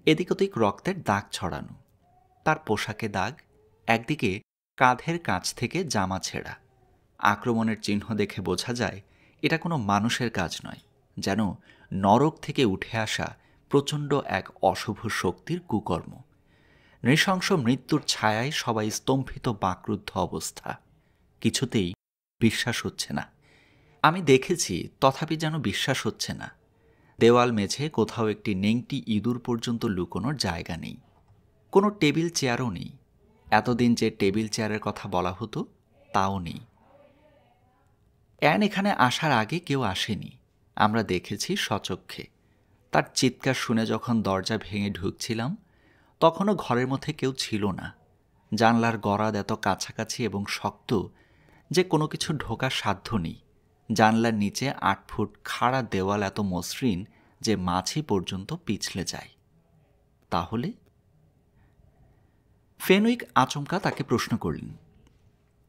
Speaker 1: এদিক ওদিক রক্তের দাগ ছড়ানো, তার পোশাকে দাগ, একদিকে কাঁধের কাছ থেকে জামা ছেঁড়া। আক্রমণের চিহ্ন দেখে বোঝা যায় এটা কোনো মানুষের কাজ নয়, যেন নরক থেকে উঠে আসা প্রচণ্ড এক অশুভ শক্তির কুকর্ম। নৃশংস মৃত্যুর ছায়ায় সবাই স্তম্ভিত বাকরুদ্ধ অবস্থা। কিছুতেই বিশ্বাস হচ্ছে না। আমি দেখেছি, তথাপি যেন বিশ্বাস হচ্ছে না। দেওয়াল মেঝে কোথাও একটি নেংটি ইঁদুর পর্যন্ত লুকোনোর জায়গা নেই। কোনো টেবিল চেয়ারও নেই। এতদিন যে টেবিল চেয়ারের কথা বলা হতো, তাও নেই। অ্যান এখানে আসার আগে কেউ আসেনি। আমরা দেখেছি সচক্ষে। তার চিৎকার শুনে যখন দরজা ভেঙে ঢুকছিলাম তখনও ঘরের মধ্যে কেউ ছিল না। জানলার গরাদ এত কাছাকাছি এবং শক্ত যে কোনো কিছু ঢোকার সাধ্য নেই। জানলার নিচে 8 ফুট খাড়া দেওয়াল এত মসৃণ যে মাছি পর্যন্ত পিছলে যায়। তাহলে ফেনউইক আচমকা তাকে প্রশ্ন করলেন,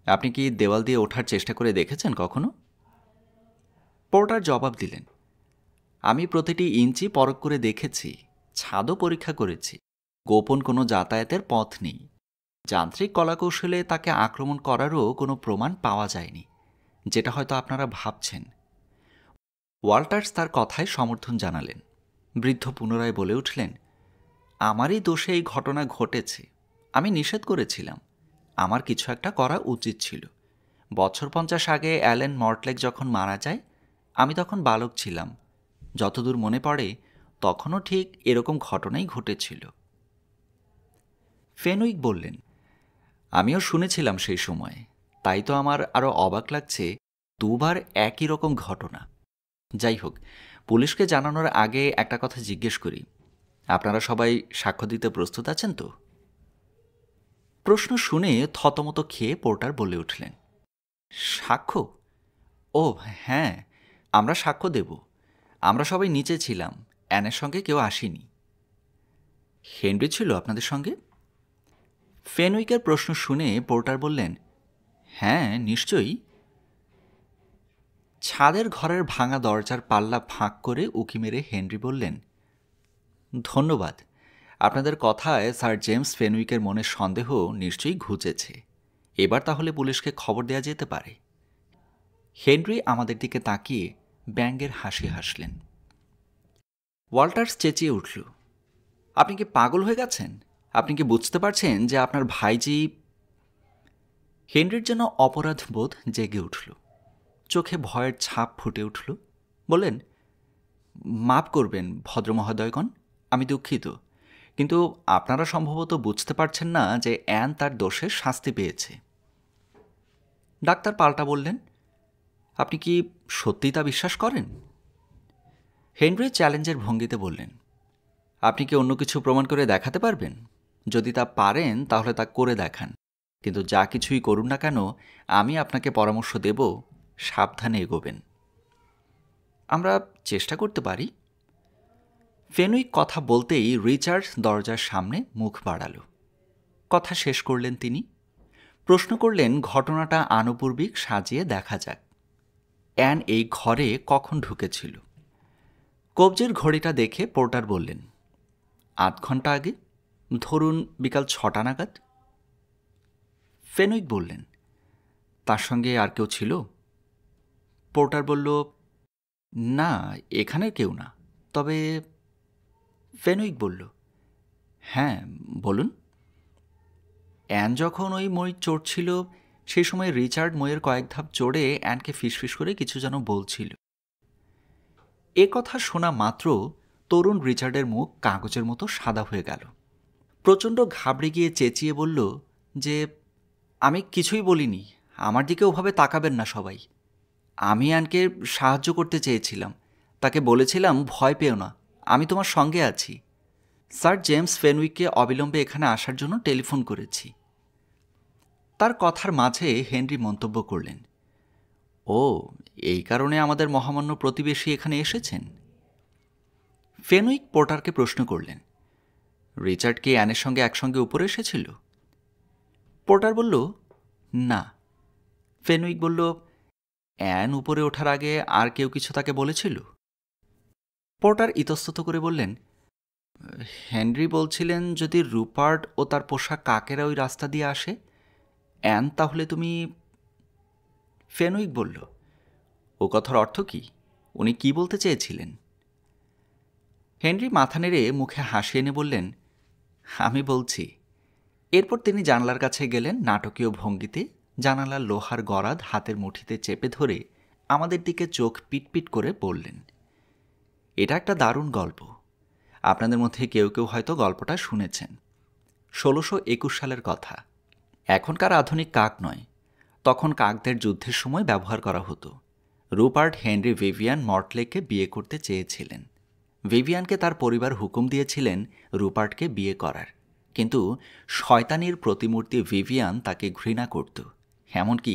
Speaker 1: আপনি কি দেওয়াল দিয়ে ওঠার চেষ্টা করে দেখেছেন কখনো? পোর্টার জবাব দিলেন, আমি প্রতিটি ইঞ্চি পরখ করে দেখেছি, ছাদও পরীক্ষা করেছি। গোপন কোনো যাতায়াতের পথ নেই। যান্ত্রিক কলাকৌশলে তাকে আক্রমণ করারও কোনো প্রমাণ পাওয়া যায়নি, যেটা হয়তো আপনারা ভাবছেন। ওয়াল্টার্স তার কথায় সমর্থন জানালেন। বৃদ্ধ পুনরায় বলে উঠলেন, আমারই দোষে এই ঘটনা ঘটেছে। আমি নিষেধ করেছিলাম। আমার কিছু একটা করা উচিত ছিল। বছর 50 আগে অ্যালেন মর্টলেক যখন মারা যায়, আমি তখন বালক ছিলাম। যতদূর মনে পড়ে তখনও ঠিক এরকম ঘটনাই ঘটেছিল। ফেনউইক বললেন, আমিও শুনেছিলাম সেই সময়। তাই তো আমার আরও অবাক লাগছে, দুবার একই রকম ঘটনা। যাই হোক, পুলিশকে জানানোর আগে একটা কথা জিজ্ঞেস করি, আপনারা সবাই সাক্ষ্য দিতে প্রস্তুত আছেন তো? প্রশ্ন শুনে থতমত খেয়ে পোর্টার বলে উঠলেন, সাক্ষ্য? ও হ্যাঁ, আমরা সাক্ষ্য দেব। আমরা সবাই নিচে ছিলাম, অ্যানের সঙ্গে কেউ আসেনি। হেনরি ছিল আপনাদের সঙ্গে? ফেনউইকের প্রশ্ন শুনে পোর্টার বললেন, হ্যাঁ নিশ্চয়ই। ছাদের ঘরের ভাঙা দরজার পাল্লা ফাঁক করে উকি মেরে হেনরি বললেন, ধন্যবাদ। আপনাদের কথায় স্যার জেমস ফেনউইকের মনে সন্দেহ নিশ্চয়ই ঘুচেছে। এবার তাহলে পুলিশকে খবর দেয়া যেতে পারে। হেনরি আমাদের দিকে তাকিয়ে ব্যঙ্গের হাসি হাসলেন। ওয়াল্টার্স চেঁচিয়ে উঠল, আপনি কি পাগল হয়ে গেছেন? আপনি কি বুঝতে পারছেন যে আপনার ভাইজি? হেনরির যেন অপরাধ বোধ জেগে উঠল, চোখে ভয়ের ছাপ ফুটে উঠল। বললেন, মাপ করবেন ভদ্রমহোদয়গণ, আমি দুঃখিত, কিন্তু আপনারা সম্ভবত বুঝতে পারছেন না যে অ্যান তার দোষে শাস্তি পেয়েছে। ডাক্তার পাল্টা বললেন, আপনি কি সত্যিই তা বিশ্বাস করেন? হেনরি চ্যালেঞ্জের ভঙ্গিতে বললেন, আপনি কি অন্য কিছু প্রমাণ করে দেখাতে পারবেন? যদি তা পারেন তাহলে তা করে দেখান, কিন্তু যা কিছুই করুন না কেন আমি আপনাকে পরামর্শ দেব, সাবধানে এগোবেন। আমরা চেষ্টা করতে পারি। ফেনউইক কথা বলতেই রিচার্ড দরজার সামনে মুখ বাড়াল। কথা শেষ করলেন তিনি। প্রশ্ন করলেন, ঘটনাটা আনুপূর্বিক সাজিয়ে দেখা যাক। অ্যান এই ঘরে কখন ঢুকেছিল? কবজির ঘড়িটা দেখে পোর্টার বললেন, 8 ঘন্টা আগে, ধরুন বিকাল 6টা নাগাদ। ফেনউইক বললেন, তার সঙ্গে আর কেউ ছিল? পোর্টার বলল, না, এখানে কেউ না, তবে। ফেনউইক বলল, হ্যাঁ বলুন। অ্যান যখন ওই মই চড়ছিল সেই সময় রিচার্ড মইয়ের কয়েক ধাপ চড়ে অ্যানকে ফিসফিস করে কিছু যেন বলছিল। এ কথা শোনা মাত্র তরুণ রিচার্ডের মুখ কাগজের মতো সাদা হয়ে গেল। প্রচণ্ড ঘাবড়ে গিয়ে চেঁচিয়ে বলল যে, আমি কিছুই বলিনি, আমার দিকে ওভাবে তাকাবেন না সবাই। আমি অ্যানকে সাহায্য করতে চেয়েছিলাম, তাকে বলেছিলাম, ভয় পেও না, আমি তোমার সঙ্গে আছি। স্যার জেমস ফেনউইককে অবিলম্বে এখানে আসার জন্য টেলিফোন করেছি। তার কথার মাঝে হেনরি মন্তব্য করলেন, ও, এই কারণে আমাদের মহামান্য প্রতিবেশী এখানে এসেছেন? ফেনউইক পোর্টারকে প্রশ্ন করলেন, রিচার্ড কি অ্যানের সঙ্গে একসঙ্গে উপরে এসেছিল? পোর্টার বলল, না। ফেনউইক বলল, অ্যান উপরে ওঠার আগে আর কেউ কিছু তাকে বলেছিল? পোর্টার ইতস্তত করে বললেন, হেনরি বলছিলেন যদি রুপার্ট ও তার পোষা কাকেরা ওই রাস্তা দিয়ে আসে, অ্যান তাহলে তুমি। ফেনউইক বলল, ও কথার অর্থ কি? উনি কি বলতে চেয়েছিলেন? হেনরি মাথা নেড়ে মুখে হাসি এনে বললেন, আমি বলছি। এরপর তিনি জানালার কাছে গেলেন। নাটকীয় ভঙ্গিতে জানালার লোহার গরাদ হাতের মুঠিতে চেপে ধরে আমাদের দিকে চোখ পিটপিট করে বললেন, এটা একটা দারুণ গল্প। আপনাদের মধ্যে কেউ কেউ হয়তো গল্পটা শুনেছেন। 1621 সালের কথা। এখনকার আধুনিক কাক নয়, তখন কাকদের যুদ্ধের সময় ব্যবহার করা হতো। রুপার্ট হেনরি ভিভিয়ান মর্টলেককে বিয়ে করতে চেয়েছিলেন। ভিভিয়ানকে তার পরিবার হুকুম দিয়েছিলেন রুপার্টকে বিয়ে করার, কিন্তু শয়তানির প্রতিমূর্তি ভিভিয়ান তাকে ঘৃণা করত। এমনকি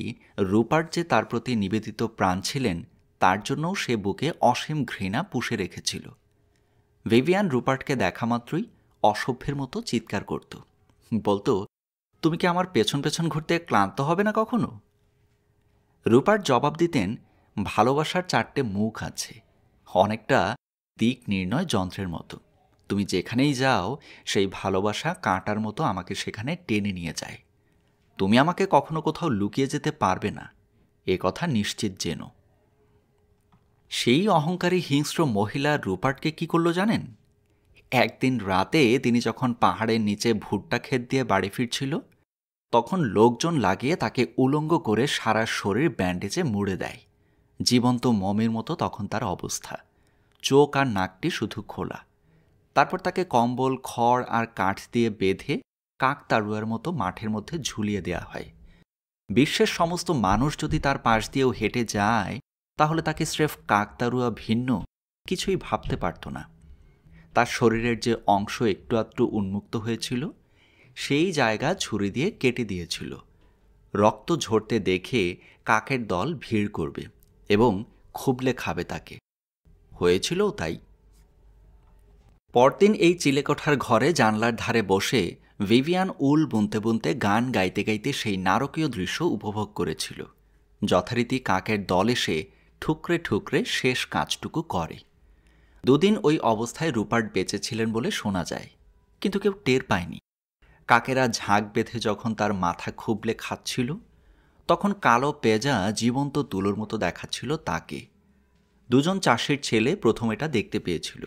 Speaker 1: রুপার্ট যে তার প্রতি নিবেদিত প্রাণ ছিলেন তার জন্যও সে বুকে অসীম ঘৃণা পুষে রেখেছিল। ভিভিয়ান রুপার্টকে দেখা মাত্রই অসভ্যের মতো চিৎকার করত, বলতো, তুমি কি আমার পেছন পেছন ঘুরতে ক্লান্ত হবে না কখনো? রুপার্ট জবাব দিতেন, ভালোবাসার 4টে মুখ আছে, অনেকটা দিক নির্ণয় যন্ত্রের মতো। তুমি যেখানেই যাও সেই ভালোবাসা কাঁটার মতো আমাকে সেখানে টেনে নিয়ে যায়। তুমি আমাকে কখনো কোথাও লুকিয়ে যেতে পারবে না, এ কথা নিশ্চিত জেনো। সেই অহংকারী হিংস্র মহিলা রুপার্টকে কি করলো জানেন? একদিন রাতে তিনি যখন পাহাড়ের নিচে ভুট্টা ক্ষেত দিয়ে বাড়ি ফিরছিল, তখন লোকজন লাগিয়ে তাকে উলঙ্গ করে সারা শরীর ব্যান্ডেজে মুড়ে দেয়। জীবন্ত মমির মতো তখন তার অবস্থা, চোখ আর নাকটি শুধু খোলা। তারপর তাকে কম্বল, খড় আর কাঠ দিয়ে বেঁধে কাকতাড়ুয়ার মতো মাঠের মধ্যে ঝুলিয়ে দেয়া হয়। বিশ্বের সমস্ত মানুষ যদি তার পাশ দিয়েও হেঁটে যায়, তাহলে তাকে স্রেফ কাকতাড়ুয়া ভিন্ন কিছুই ভাবতে পারত না। তার শরীরের যে অংশ একটু আধটু উন্মুক্ত হয়েছিল, সেই জায়গা ছুরি দিয়ে কেটে দিয়েছিল। রক্ত ঝরতে দেখে কাকের দল ভিড় করবে এবং খুবলে খাবে তাকে। হয়েছিলও তাই। পরদিন এই চিলেকোঠার ঘরে জানলার ধারে বসে ভিভিয়ান উল বুনতে বুনতে গান গাইতে গাইতে সেই নারকীয় দৃশ্য উপভোগ করেছিল। যথারীতি কাকের দল এসে ঠুকরে ঠুকরে শেষ কাজটুকু করে। 2 দিন ওই অবস্থায় রুপার্ট বেঁচে ছিলেন বলে শোনা যায়, কিন্তু কেউ টের পায়নি। কাকেরা ঝাঁক বেঁধে যখন তার মাথা খুবলে খাচ্ছিল, তখন কালো পেঁজা জীবন্ত তুলোর মতো দেখাচ্ছিল তাকে। 2জন চাষির ছেলে প্রথম এটা দেখতে পেয়েছিল।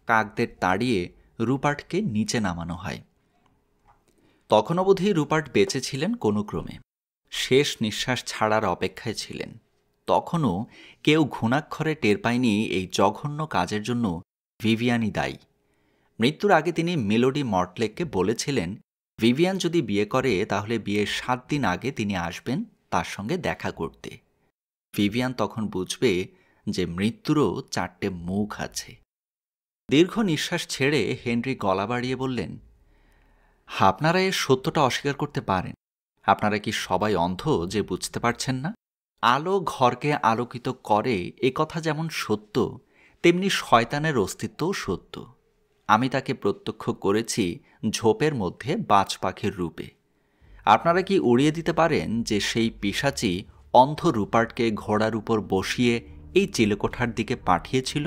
Speaker 1: কাকদের তাড়িয়ে রুপার্টকে নিচে নামানো হয়। তখন অবধি রুপার্ট বেঁচে ছিলেন কোনো ক্রমে, শেষ নিঃশ্বাস ছাড়ার অপেক্ষায় ছিলেন। তখনও কেউ ঘুণাক্ষরে টের পায়নি এই জঘন্য কাজের জন্য ভিভিয়ানই দায়ী। মৃত্যুর আগে তিনি মেলোডি মর্টলেককে বলেছিলেন, ভিভিয়ান যদি বিয়ে করে তাহলে বিয়ের 7 দিন আগে তিনি আসবেন তার সঙ্গে দেখা করতে। ভিভিয়ান তখন বুঝবে যে মৃত্যুরও 4টে মুখ আছে। দীর্ঘ নিঃশ্বাস ছেড়ে হেনরি গলা বাড়িয়ে বললেন, আপনারা এর সত্যটা অস্বীকার করতে পারেন। আপনারা কি সবাই অন্ধ যে বুঝতে পারছেন না? আলো ঘরকে আলোকিত করে, এ কথা যেমন সত্য, তেমনি শয়তানের অস্তিত্বও সত্য। আমি তাকে প্রত্যক্ষ করেছি ঝোপের মধ্যে বাজ পাখির রূপে। আপনারা কি উড়িয়ে দিতে পারেন যে সেই পিশাচি অন্ধ রুপার্টকে ঘোড়ার উপর বসিয়ে এই চিলেকোঠার দিকে পাঠিয়েছিল?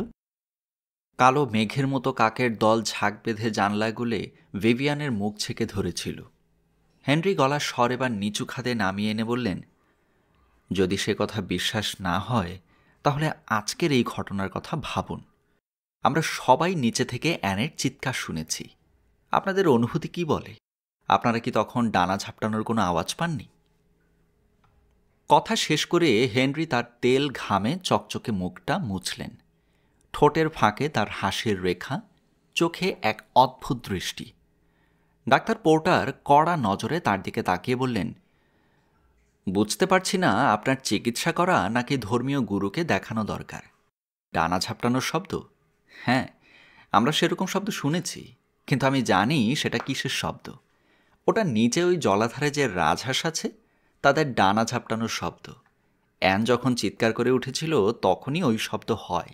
Speaker 1: কালো মেঘের মতো কাকের দল ঝাঁক বেঁধে জানলাগুলে ভিভিয়ানের মুখ ছেকে ধরেছিল। হেনরি গলার স্বর এবার নিচু খাদে নামিয়ে এনে বললেন, যদি সে কথা বিশ্বাস না হয় তাহলে আজকের এই ঘটনার কথা ভাবুন। আমরা সবাই নিচে থেকে অ্যানের চিৎকার শুনেছি। আপনাদের অনুভূতি কি বলে? আপনারা কি তখন ডানা ঝাপটানোর কোনো আওয়াজ পাননি? কথা শেষ করে হেনরি তার তেল ঘামে চকচকে মুখটা মুছলেন। ঠোঁটের ফাঁকে তার হাসির রেখা, চোখে এক অদ্ভুত দৃষ্টি। ডাক্তার পোর্টার কড়া নজরে তার দিকে তাকিয়ে বললেন, বুঝতে পারছি না আপনার চিকিৎসা করা নাকি ধর্মীয় গুরুকে দেখানো দরকার। ডানা ঝাপটানোর শব্দ? হ্যাঁ, আমরা সেরকম শব্দ শুনেছি, কিন্তু আমি জানি সেটা কিসের শব্দ। ওটা নিচে ওই জলাধারে যে রাজহাঁস আছে তাদের ডানা ঝাপটানোর শব্দ। অ্যান যখন চিৎকার করে উঠেছিল তখনই ওই শব্দ হয়।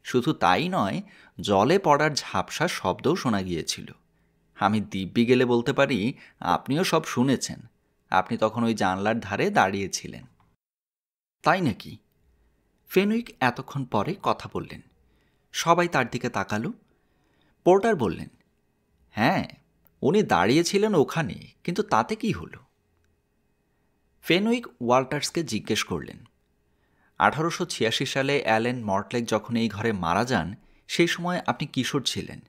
Speaker 1: শুধু তাই নয়, জলে পড়ার ঝাপসা শব্দও শোনা গিয়েছিল। আমি দিব্যি গেলে বলতে পারি আপনিও সব শুনেছেন। আপনি তখন ওই জানলার ধারে দাঁড়িয়েছিলেন। তাই নাকি? ফেনুইক এতক্ষণ পরে কথা বললেন। সবাই তার দিকে তাকালো। পোর্টার বললেন, হ্যাঁ, উনি দাঁড়িয়েছিলেন ওখানে, কিন্তু তাতে কি হলো? ফেনুইক ওয়াল্টার্সকে জিজ্ঞেস করলেন, 1886 সালে অ্যালেন মর্টলেক যখন এই ঘরে মারা যান, সেই সময় আপনি কিশোর ছিলেন।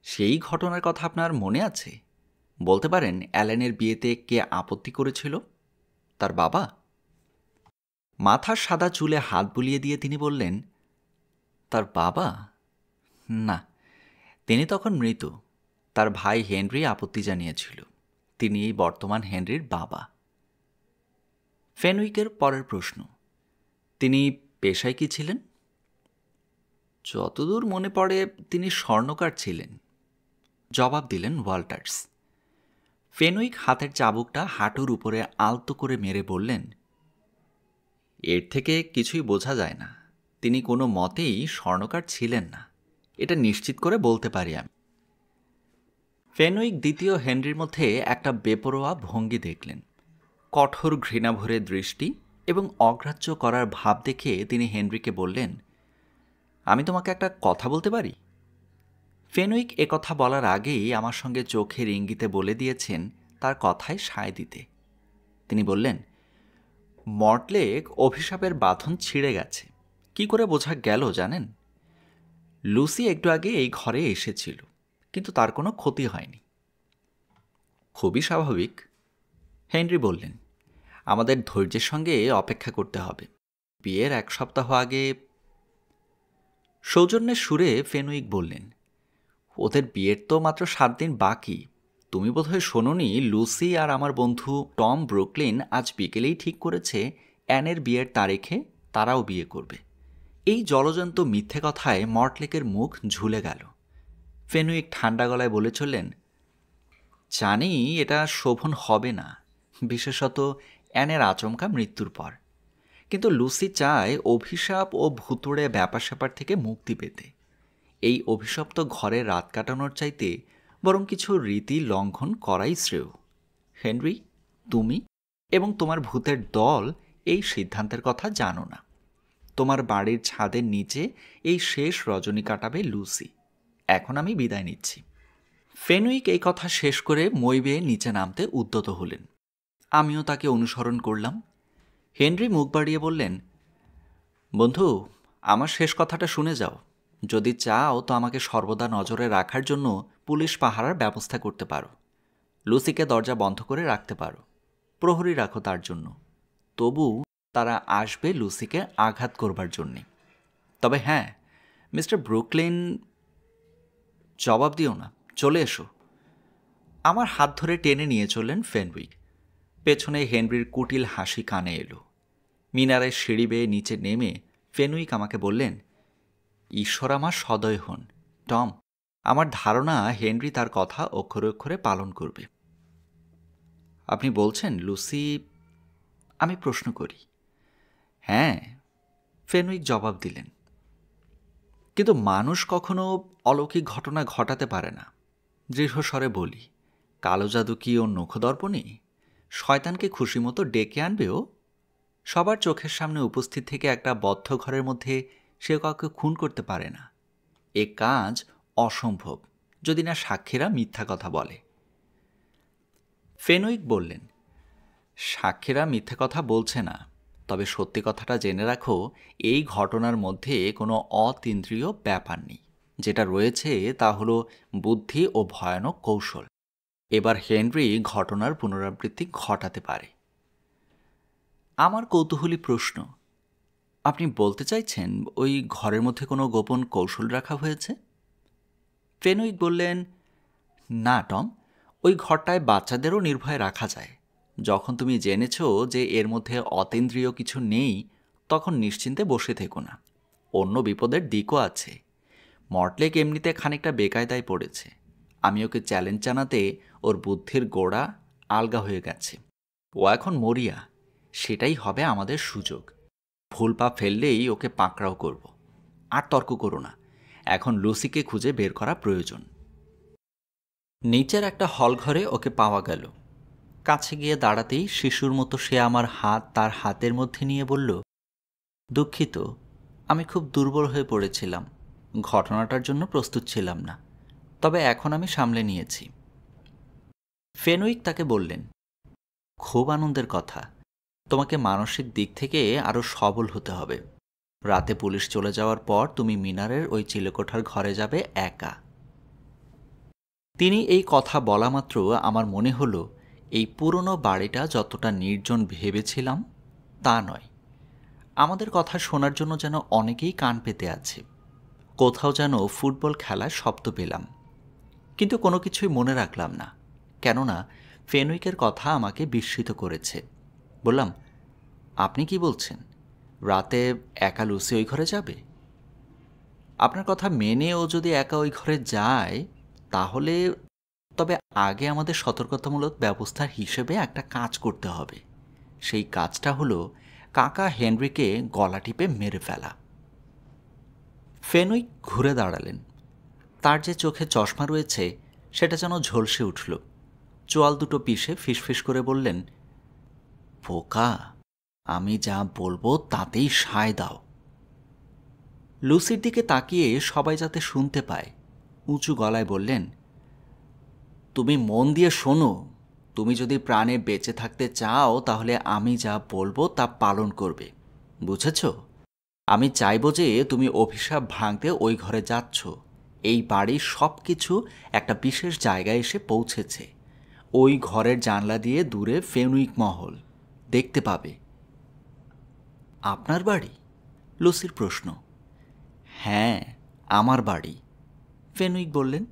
Speaker 1: সেই ঘটনার কথা আপনার মনে আছে? বলতে পারেন অ্যালেনের বিয়েতে কে আপত্তি করেছিল? তার বাবা? মাথার সাদা চুলে হাত বুলিয়ে দিয়ে তিনি বললেন, তার বাবা? না, তিনি তখন মৃত। তার ভাই হেনরি আপত্তি জানিয়েছিল। তিনি এই বর্তমান হেনরির বাবা। ফেনউইকের পরের প্রশ্ন, তিনি পেশায় কি ছিলেন? যতদূর মনে পড়ে তিনি স্বর্ণকার ছিলেন, জবাব দিলেন ওয়াল্টার্স। ফেনুইক হাতের চাবুকটা হাঁটুর উপরে আলতো করে মেরে বললেন, এর থেকে কিছুই বোঝা যায় না। তিনি কোনো মতেই স্বর্ণকার ছিলেন না, এটা নিশ্চিত করে বলতে পারি আমি। ফেনুইক দ্বিতীয় হেনরির মধ্যে একটা বেপরোয়া ভঙ্গি দেখলেন। কঠোর ঘৃণাভরে দৃষ্টি এবং অগ্রাহ্য করার ভাব দেখে তিনি হেনরিকে বললেন, আমি তোমাকে একটা কথা বলতে পারি? ফেনুইক কথা বলার আগেই আমার সঙ্গে চোখের ইঙ্গিতে বলে দিয়েছেন তার কথায় সায় দিতে। তিনি বললেন, মর্টলেক অভিশাপের বাঁধন ছিঁড়ে গেছে। কি করে বোঝা গেল জানেন? লুসি একটু আগে এই ঘরে এসেছিল, কিন্তু তার কোনো ক্ষতি হয়নি। খুবই স্বাভাবিক, হেনরি বললেন। আমাদের ধৈর্যের সঙ্গে অপেক্ষা করতে হবে। বিয়ের 1 সপ্তাহ আগে। সৌজন্যের সুরে ফেনুইক বললেন, ওদের বিয়ের তো মাত্র 7 দিন বাকি। তুমি বোধহয় শোনোনি, লুসি আর আমার বন্ধু টম ব্রুকলিন আজ বিকেলেই ঠিক করেছে অ্যানের বিয়ের তারিখে তারাও বিয়ে করবে। এই জলজন্ত মিথ্যে কথায় মর্টলেকের মুখ ঝুলে গেল। ফেনুইক ঠান্ডা গলায় বলে চললেন, জানি এটা শোভন হবে না, বিশেষত অ্যানের আচমকা মৃত্যুর পর। কিন্তু লুসি চায় অভিশাপ ও ভুতুড়ে ব্যাপার স্যাপার থেকে মুক্তি পেতে। এই অভিশপ্ত ঘরে রাত কাটানোর চাইতে বরং কিছু রীতি লঙ্ঘন করাই শ্রেয়। হেনরি, তুমি এবং তোমার ভূতের দল এই সিদ্ধান্তের কথা জানো না। তোমার বাড়ির ছাদের নিচে এই শেষ রজনী কাটাবে লুসি। এখন আমি বিদায় নিচ্ছি। ফেনুইক এই কথা শেষ করে মই বেয়ে নিচে নামতে উদ্যত হলেন। আমিও তাকে অনুসরণ করলাম। হেনরি মুখ বাড়িয়ে বললেন, বন্ধু, আমার শেষ কথাটা শুনে যাও। যদি চাও তো আমাকে সর্বদা নজরে রাখার জন্য পুলিশ পাহারার ব্যবস্থা করতে পারো। লুসিকে দরজা বন্ধ করে রাখতে পারো, প্রহরী রাখো তার জন্য। তবু তারা আসবে লুসিকে আঘাত করবার জন্যে। তবে হ্যাঁ, মিস্টার ব্রুকলিন, জবাব দিও না, চলে এসো। আমার হাত ধরে টেনে নিয়ে চললেন ফেনউইক। পেছনে হেনরির কুটিল হাসি কানে এলো। মিনারের সিঁড়ি বেয়ে নিচে নেমে ফেনুইক আমাকে বললেন, ঈশ্বর আমার সদয় হন টম। আমার ধারণা হেনরি তার কথা অক্ষরে অক্ষরে পালন করবে। আপনি বলছেন লুসি? আমি প্রশ্ন করি। হ্যাঁ, ফেনুইক জবাব দিলেন। কিন্তু মানুষ কখনো অলৌকিক ঘটনা ঘটাতে পারে না। দৃঢ়স্বরে বলি, কালো জাদু কি ওর নখদর্পণে? শয়তানকে খুশি মতো ডেকে আনবেও। সবার চোখের সামনে উপস্থিত থেকে একটা বদ্ধ ঘরের মধ্যে সে কাউকে খুন করতে পারে না। এ কাজ অসম্ভব যদি না সাক্ষীরা মিথ্যা কথা বলে। ফেনুইক বললেন, সাক্ষীরা মিথ্যে কথা বলছে না, তবে সত্যি কথাটা জেনে রাখো, এই ঘটনার মধ্যে কোনো অতীন্দ্রিয় ব্যাপার নেই। যেটা রয়েছে তা হলো বুদ্ধি ও ভয়ানক কৌশল। এবার হেনরি ঘটনার পুনরাবৃত্তি ঘটাতে পারে। আমার কৌতূহলী প্রশ্ন, আপনি বলতে চাইছেন ওই ঘরের মধ্যে কোনো গোপন কৌশল রাখা হয়েছে? ফেনুইক বললেন, না টম, ওই ঘরটায় বাচ্চাদেরও নির্ভয়ে রাখা যায়। যখন তুমি জেনেছ যে এর মধ্যে অতীন্দ্রিয় কিছু নেই, তখন নিশ্চিন্তে বসে থেকো না। অন্য বিপদের দিকও আছে। মর্টলেক এমনিতে খানিকটা বেকায়দায় পড়েছে। আমি ওকে চ্যালেঞ্জ জানাতে ওর বুদ্ধির গোড়া আলগা হয়ে গেছে। ও এখন মরিয়া। সেটাই হবে আমাদের সুযোগ। ভুল পা ফেললেই ওকে পাকড়াও করব। আর তর্ক করো না, এখন লুসিকে খুঁজে বের করা প্রয়োজন। নিচের একটা হল ঘরে ওকে পাওয়া গেল। কাছে গিয়ে দাঁড়াতেই শিশুর মতো সে আমার হাত তার হাতের মধ্যে নিয়ে বলল, দুঃখিত, আমি খুব দুর্বল হয়ে পড়েছিলাম। ঘটনাটার জন্য প্রস্তুত ছিলাম না, তবে এখন আমি সামলে নিয়েছি। ফেনুইক তাকে বললেন, খুব আনন্দের কথা। তোমাকে মানসিক দিক থেকে আরও সবল হতে হবে। রাতে পুলিশ চলে যাওয়ার পর তুমি মিনারের ওই চিলেকোঠার ঘরে যাবে একা। তিনি এই কথা বলা মাত্র আমার মনে হলো এই পুরনো বাড়িটা যতটা নির্জন ভেবেছিলাম তা নয়। আমাদের কথা শোনার জন্য যেন অনেকেই কান পেতে আছে। কোথাও যেন ফুটবল খেলার শব্দ পেলাম, কিন্তু কোনো কিছুই মনে রাখলাম না, কেননা ফেনুইকের কথা আমাকে বিস্মিত করেছে। বললাম, আপনি কি বলছেন? রাতে একা লুসি ওই ঘরে যাবে? আপনার কথা মেনে ও যদি একা ওই ঘরে যায় তাহলে তবে আগে আমাদের সতর্কতামূলক ব্যবস্থার হিসেবে একটা কাজ করতে হবে। সেই কাজটা হলো কাকা হেনরিকে গলা টিপে মেরে ফেলা। ফেনুইক ঘুরে দাঁড়ালেন। তার যে চোখে চশমা রয়েছে সেটা যেন ঝলসে উঠল। চোয়াল দুটো পিষে ফিসফিস করে বললেন, বোকা, আমি যা বলবো তাতেই সায় দাও। লুসির দিকে তাকিয়ে সবাই যাতে শুনতে পায় উঁচু গলায় বললেন, তুমি মন দিয়ে শোনো। তুমি যদি প্রাণে বেঁচে থাকতে চাও তাহলে আমি যা বলবো তা পালন করবে, বুঝেছ? আমি চাইবো যে তুমি অভিশাপ ভাঙতে ওই ঘরে যাচ্ছ। এই বাড়ির সব কিছু একটা বিশেষ জায়গায় এসে পৌঁছেছে। ওই ঘরের জানলা দিয়ে দূরে ফেনুইক মহল দেখতে পাবে। আপনার বাড়ি? লুসির প্রশ্ন। হ্যাঁ, আমার বাড়ি, ফেনুইক বললেন।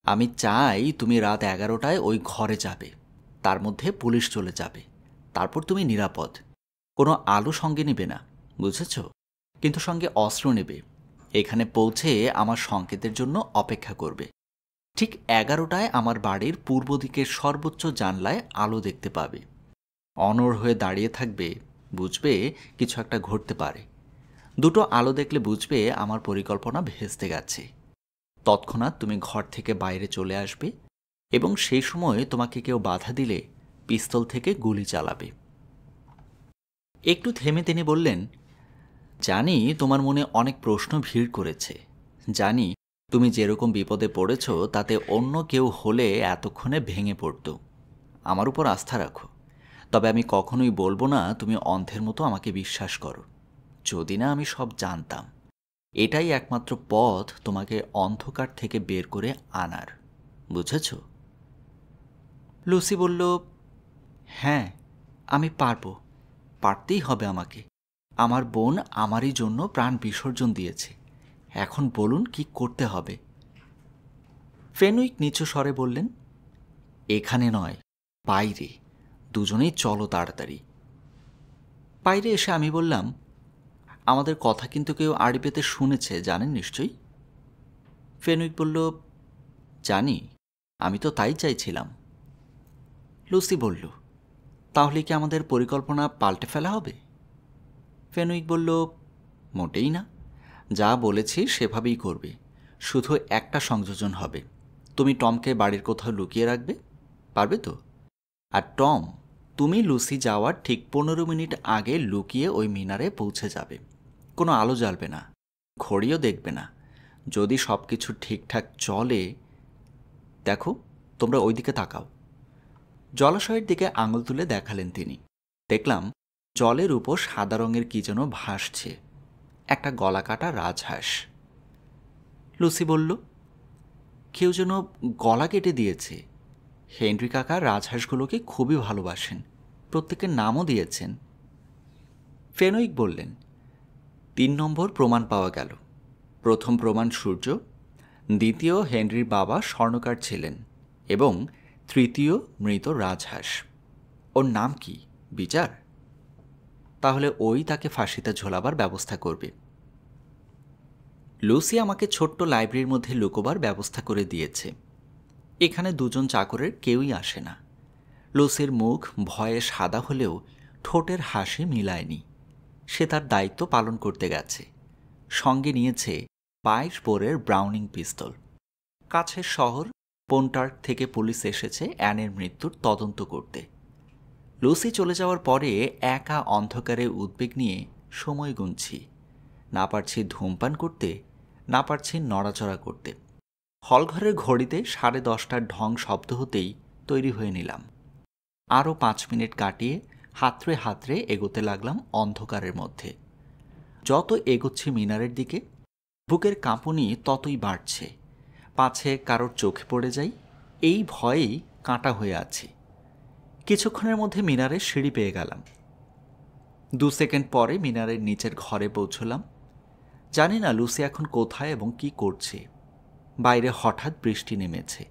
Speaker 1: আমি চাই তুমি রাত 11টায় ওই ঘরে যাবে। তার মধ্যে পুলিশ চলে যাবে। তারপর তুমি নিরাপদ। কোনো আলো সঙ্গে নেবে না, বুঝেছ? কিন্তু সঙ্গে অস্ত্র নেবে। এখানে পৌঁছে আমার সংকেতের জন্য অপেক্ষা করবে। ঠিক 11টায় আমার বাড়ির পূর্ব দিকের সর্বোচ্চ জানলায় আলো দেখতে পাবে। অনড় হয়ে দাঁড়িয়ে থাকবে, বুঝবে কিছু একটা ঘটতে পারে। দুটো আলো দেখলে বুঝবে আমার পরিকল্পনা ভেস্তে গেছে। তৎক্ষণাৎ তুমি ঘর থেকে বাইরে চলে আসবে এবং সেই সময় তোমাকে কেউ বাধা দিলে পিস্তল থেকে গুলি চালাবে। একটু থেমে তিনি বললেন, জানি তোমার মনে অনেক প্রশ্ন ভিড় করেছে। জানি তুমি যেরকম বিপদে পড়েছ তাতে অন্য কেউ হলে এতক্ষণে ভেঙে পড়ত। আমার উপর আস্থা রাখো। তবে আমি কখনোই বলবো না তুমি অন্ধের মতো আমাকে বিশ্বাস করো। যদি না আমি সব জানতাম। এটাই একমাত্র পথ তোমাকে অন্ধকার থেকে বের করে আনার, বুঝেছ? লুসি বলল, হ্যাঁ, আমি পারবো। পারতেই হবে আমাকে। আমার বোন আমারই জন্য প্রাণ বিসর্জন দিয়েছে। এখন বলুন কি করতে হবে। ফেনুইক নিচু স্বরে বললেন, এখানে নয়, বাইরে। দুজনেই চলো তাড়াতাড়ি। বাইরে এসে আমি বললাম, আমাদের কথা কিন্তু কেউ আড়ি পেতে শুনেছে, জানেন নিশ্চয়ই? ফেনুইক বলল, জানি, আমি তো তাই চাইছিলাম। লুসি বলল, তাহলে কি আমাদের পরিকল্পনা পাল্টে ফেলা হবে? ফেনুইক বলল, মোটেই না। যা বলেছি সেভাবেই করবে। শুধু একটা সংযোজন হবে। তুমি টমকে বাড়ির কোথাও লুকিয়ে রাখবে, পারবে তো? আর টম, তুমি লুসি যাওয়ার ঠিক 15 মিনিট আগে লুকিয়ে ওই মিনারে পৌঁছে যাবে। কোনো আলো জ্বালবে না, ঘড়িও দেখবে না। যদি সব কিছু ঠিকঠাক চলে, দেখো, তোমরা ওই দিকে তাকাও। জলাশয়ের দিকে আঙুল তুলে দেখালেন তিনি। দেখলাম জলের উপর সাদা রঙের কি যেন ভাসছে, একটা গলাকাটা রাজহাঁস। লুসি বলল, কেউ যেন গলা কেটে দিয়েছে। হেনরি কাকা রাজহাঁসগুলোকে খুবই ভালোবাসেন, প্রত্যেকের নামও দিয়েছেন। ফেনুইক বললেন, 3 নম্বর প্রমাণ পাওয়া গেল। প্রথম প্রমাণ সূর্য, দ্বিতীয় হেনরির বাবা স্বর্ণকার ছিলেন এবং তৃতীয় মৃত রাজহাঁস। ওর নাম কি? বিচার? তাহলে ওই তাকে ফাঁসিতে ঝোলাবার ব্যবস্থা করবে। লুসি আমাকে ছোট্ট লাইব্রেরির মধ্যে লুকোবার ব্যবস্থা করে দিয়েছে। এখানে দুজন চাকরের কেউই আসে না। লুসির মুখ ভয়ে সাদা হলেও ঠোঁটের হাসি মিলায়নি। সে তার দায়িত্ব পালন করতে গেছে। সঙ্গে নিয়েছে 22 বোরের ব্রাউনিং পিস্তল। কাছের শহর পোন্টার্ক থেকে পুলিশ এসেছে অ্যানের মৃত্যুর তদন্ত করতে। লুসি চলে যাওয়ার পরে একা অন্ধকারে উদ্বেগ নিয়ে সময় গুনছি। না পারছি ধূমপান করতে, না পারছি নড়াচড়া করতে। হলঘরের ঘড়িতে 10:30টার ঢং শব্দ হতেই তৈরি হয়ে নিলাম। আরও 5 মিনিট কাটিয়ে হাতড়ে হাতড়ে এগোতে লাগলাম অন্ধকারের মধ্যে। যত এগোচ্ছি মিনারের দিকে, বুকের কাঁপুনি ততই বাড়ছে। পাছে কারোর চোখে পড়ে যাই, এই ভয়েই কাঁটা হয়ে আছি। কিছুক্ষণের মধ্যে মিনারের সিঁড়ি পেয়ে গেলাম। 2 সেকেন্ড পরে মিনারের নিচের ঘরে পৌঁছলাম। জানি না লুসি এখন কোথায় এবং কি করছে। বাইরে হঠাৎ বৃষ্টি নেমেছে।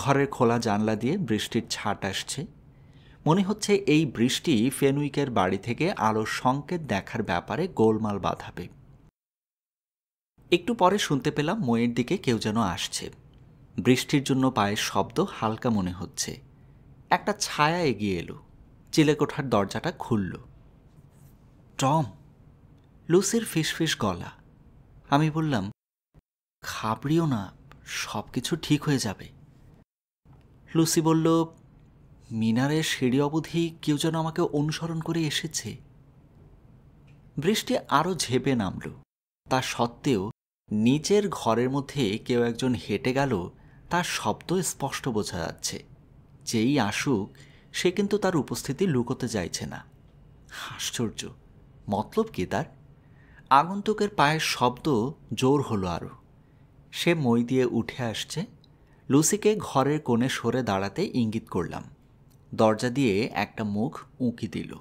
Speaker 1: ঘরের খোলা জানলা দিয়ে বৃষ্টির ছাট আসছে। মনে হচ্ছে এই বৃষ্টি ফেনুইকের বাড়ি থেকে আলোর সংকেত দেখার ব্যাপারে গোলমাল বাঁধাবে। একটু পরে শুনতে পেলাম মইয়ের দিকে কেউ যেন আসছে। বৃষ্টির জন্য পায়ের শব্দ হালকা মনে হচ্ছে। একটা ছায়া এগিয়ে এলো, চিলেকোঠার দরজাটা খুলল। টম, লুসির ফিসফিস গলা। আমি বললাম, ঘাবড়িও না, সব কিছু ঠিক হয়ে যাবে। লুসি বলল, মিনারের সিঁড়ি অবধি কেউ যেন আমাকে অনুসরণ করে এসেছে। বৃষ্টি আরও ঝেপে নামল। তা সত্ত্বেও নিচের ঘরের মধ্যে কেউ একজন হেঁটে গেল, তার শব্দ স্পষ্ট বোঝা যাচ্ছে। যেই আসুক, সে কিন্তু তার উপস্থিতি লুকোতে চাইছে না। আশ্চর্য, মতলব কি তার? আগন্তুকের পায়ের শব্দ জোর হলো আরও। সে মই দিয়ে উঠে আসছে। লুসিকে ঘরের কোণে সরে দাঁড়াতে ইঙ্গিত করলাম। দরজা দিয়ে একটা মুখ উঁকি দিল।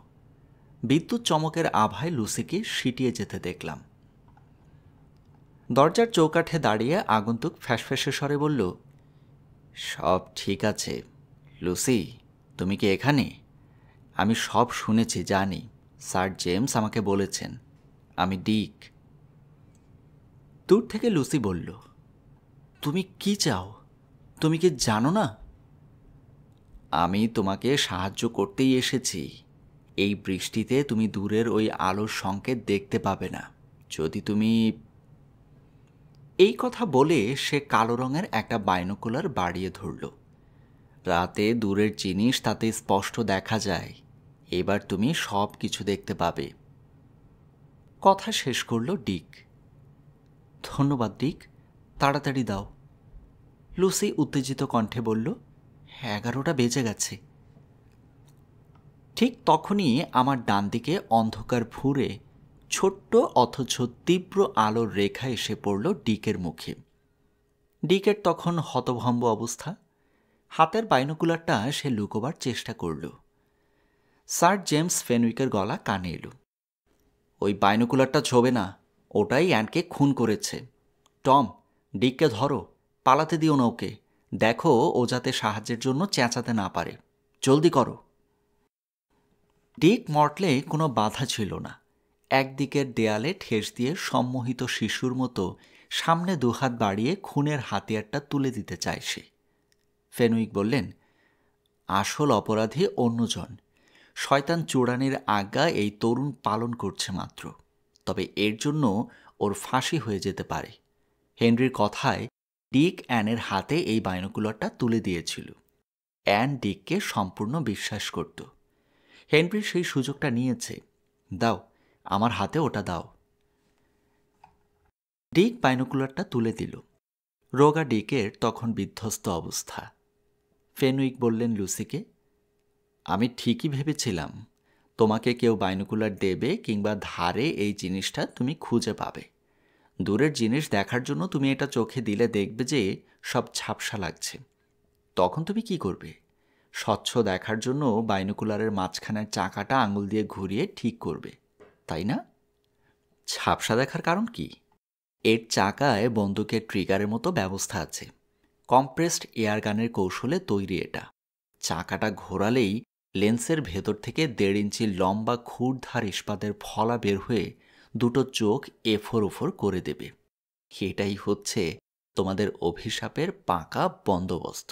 Speaker 1: বিদ্যুৎ চমকের আভায় লুসিকে সিটিয়ে যেতে দেখলাম। দরজার চৌকাঠে দাঁড়িয়ে আগন্তুক ফ্যাসফ্যাসে স্বরে বলল, সব ঠিক আছে। লুসি, তুমি কি এখানে? আমি সব শুনেছি, জানি। স্যার জেমস আমাকে বলেছেন। আমি ডিক। দূর থেকে লুসি বলল, তুমি কি চাও? তুমি কি জানো না? আমি তোমাকে সাহায্য করতেই এসেছি। এই বৃষ্টিতে তুমি দূরের ওই আলোর সংকেত দেখতে পাবে না যদি তুমি... এই কথা বলে সে কালো রঙের একটা বাইনোকুলার বাড়িয়ে ধরল। রাতে দূরের জিনিস তাতে স্পষ্ট দেখা যায়। এবার তুমি সব কিছু দেখতে পাবে। কথা শেষ করল ডিক। ধন্যবাদ ডিক, তাড়াতাড়ি দাও। লুসি উত্তেজিত কণ্ঠে বলল, 11টা বেজে গেছে। ঠিক তখনই আমার ডান দিকে অন্ধকার ভুরে ছোট্ট অথচ তীব্র আলোর রেখা এসে পড়ল ডিকের মুখে। ডিকের তখন হতভম্ব অবস্থা। হাতের বাইনোকুলারটা সে লুকোবার চেষ্টা করল। স্যার জেমস ফেনউইকের গলা কানে এলো, ওই বাইনোকুলারটা ছোবে না, ওটাই অ্যানকে খুন করেছে। টম, ডিককে ধরো, পালাতে দিও না ওকে। দেখো ও যাতে সাহায্যের জন্য চেঁচাতে না পারে। জলদি করো। ডিক মর্টলে কোনো বাধা ছিল না। একদিকের দেয়ালে ঠেস দিয়ে সম্মোহিত শিশুর মতো সামনে দুহাত বাড়িয়ে খুনের হাতিয়ারটা তুলে দিতে চায় সে। ফেনুইক বললেন, আসল অপরাধী অন্যজন। শয়তান চূড়ানির আজ্ঞা এই তরুণ পালন করছে মাত্র। তবে এর জন্য ওর ফাঁসি হয়ে যেতে পারে। হেনরির কথায় ডিক অ্যানের হাতে এই বাইনোকুলারটা তুলে দিয়েছিল। অ্যান ডিককে সম্পূর্ণ বিশ্বাস করত। হেনরি সেই সুযোগটা নিয়েছে। দাও, আমার হাতে ওটা দাও। ডিক বাইনোকুলারটা তুলে দিল। রোগা ডিকের তখন বিধ্বস্ত অবস্থা। ফেনুইক বললেন লুসিকে, আমি ঠিকই ভেবেছিলাম তোমাকে কেউ বাইনোকুলার দেবে কিংবা ধারে এই জিনিসটা তুমি খুঁজে পাবে। দূরের জিনিস দেখার জন্য তুমি এটা চোখে দিলে দেখবে যে সব ঝাপসা লাগছে। তখন তুমি কি করবে? স্বচ্ছ দেখার জন্য বাইনোকুলারের মাঝখানের চাকাটা আঙুল দিয়ে ঘুরিয়ে ঠিক করবে, তাই না? ঝাপসা দেখার কারণ কি? এর চাকায় বন্দুকের ট্রিগারের মতো ব্যবস্থা আছে। কম্প্রেসড এয়ারগানের কৌশলে তৈরি এটা। চাকাটা ঘোরালেই লেন্সের ভেতর থেকে 1.5 ইঞ্চি লম্বা ক্ষুরধার ইস্পাতের ফলা বের হয়ে দুটো চোখ এফোর ওফোর করে দেবে। এটাই হচ্ছে তোমাদের অভিশাপের পাকা বন্দোবস্ত।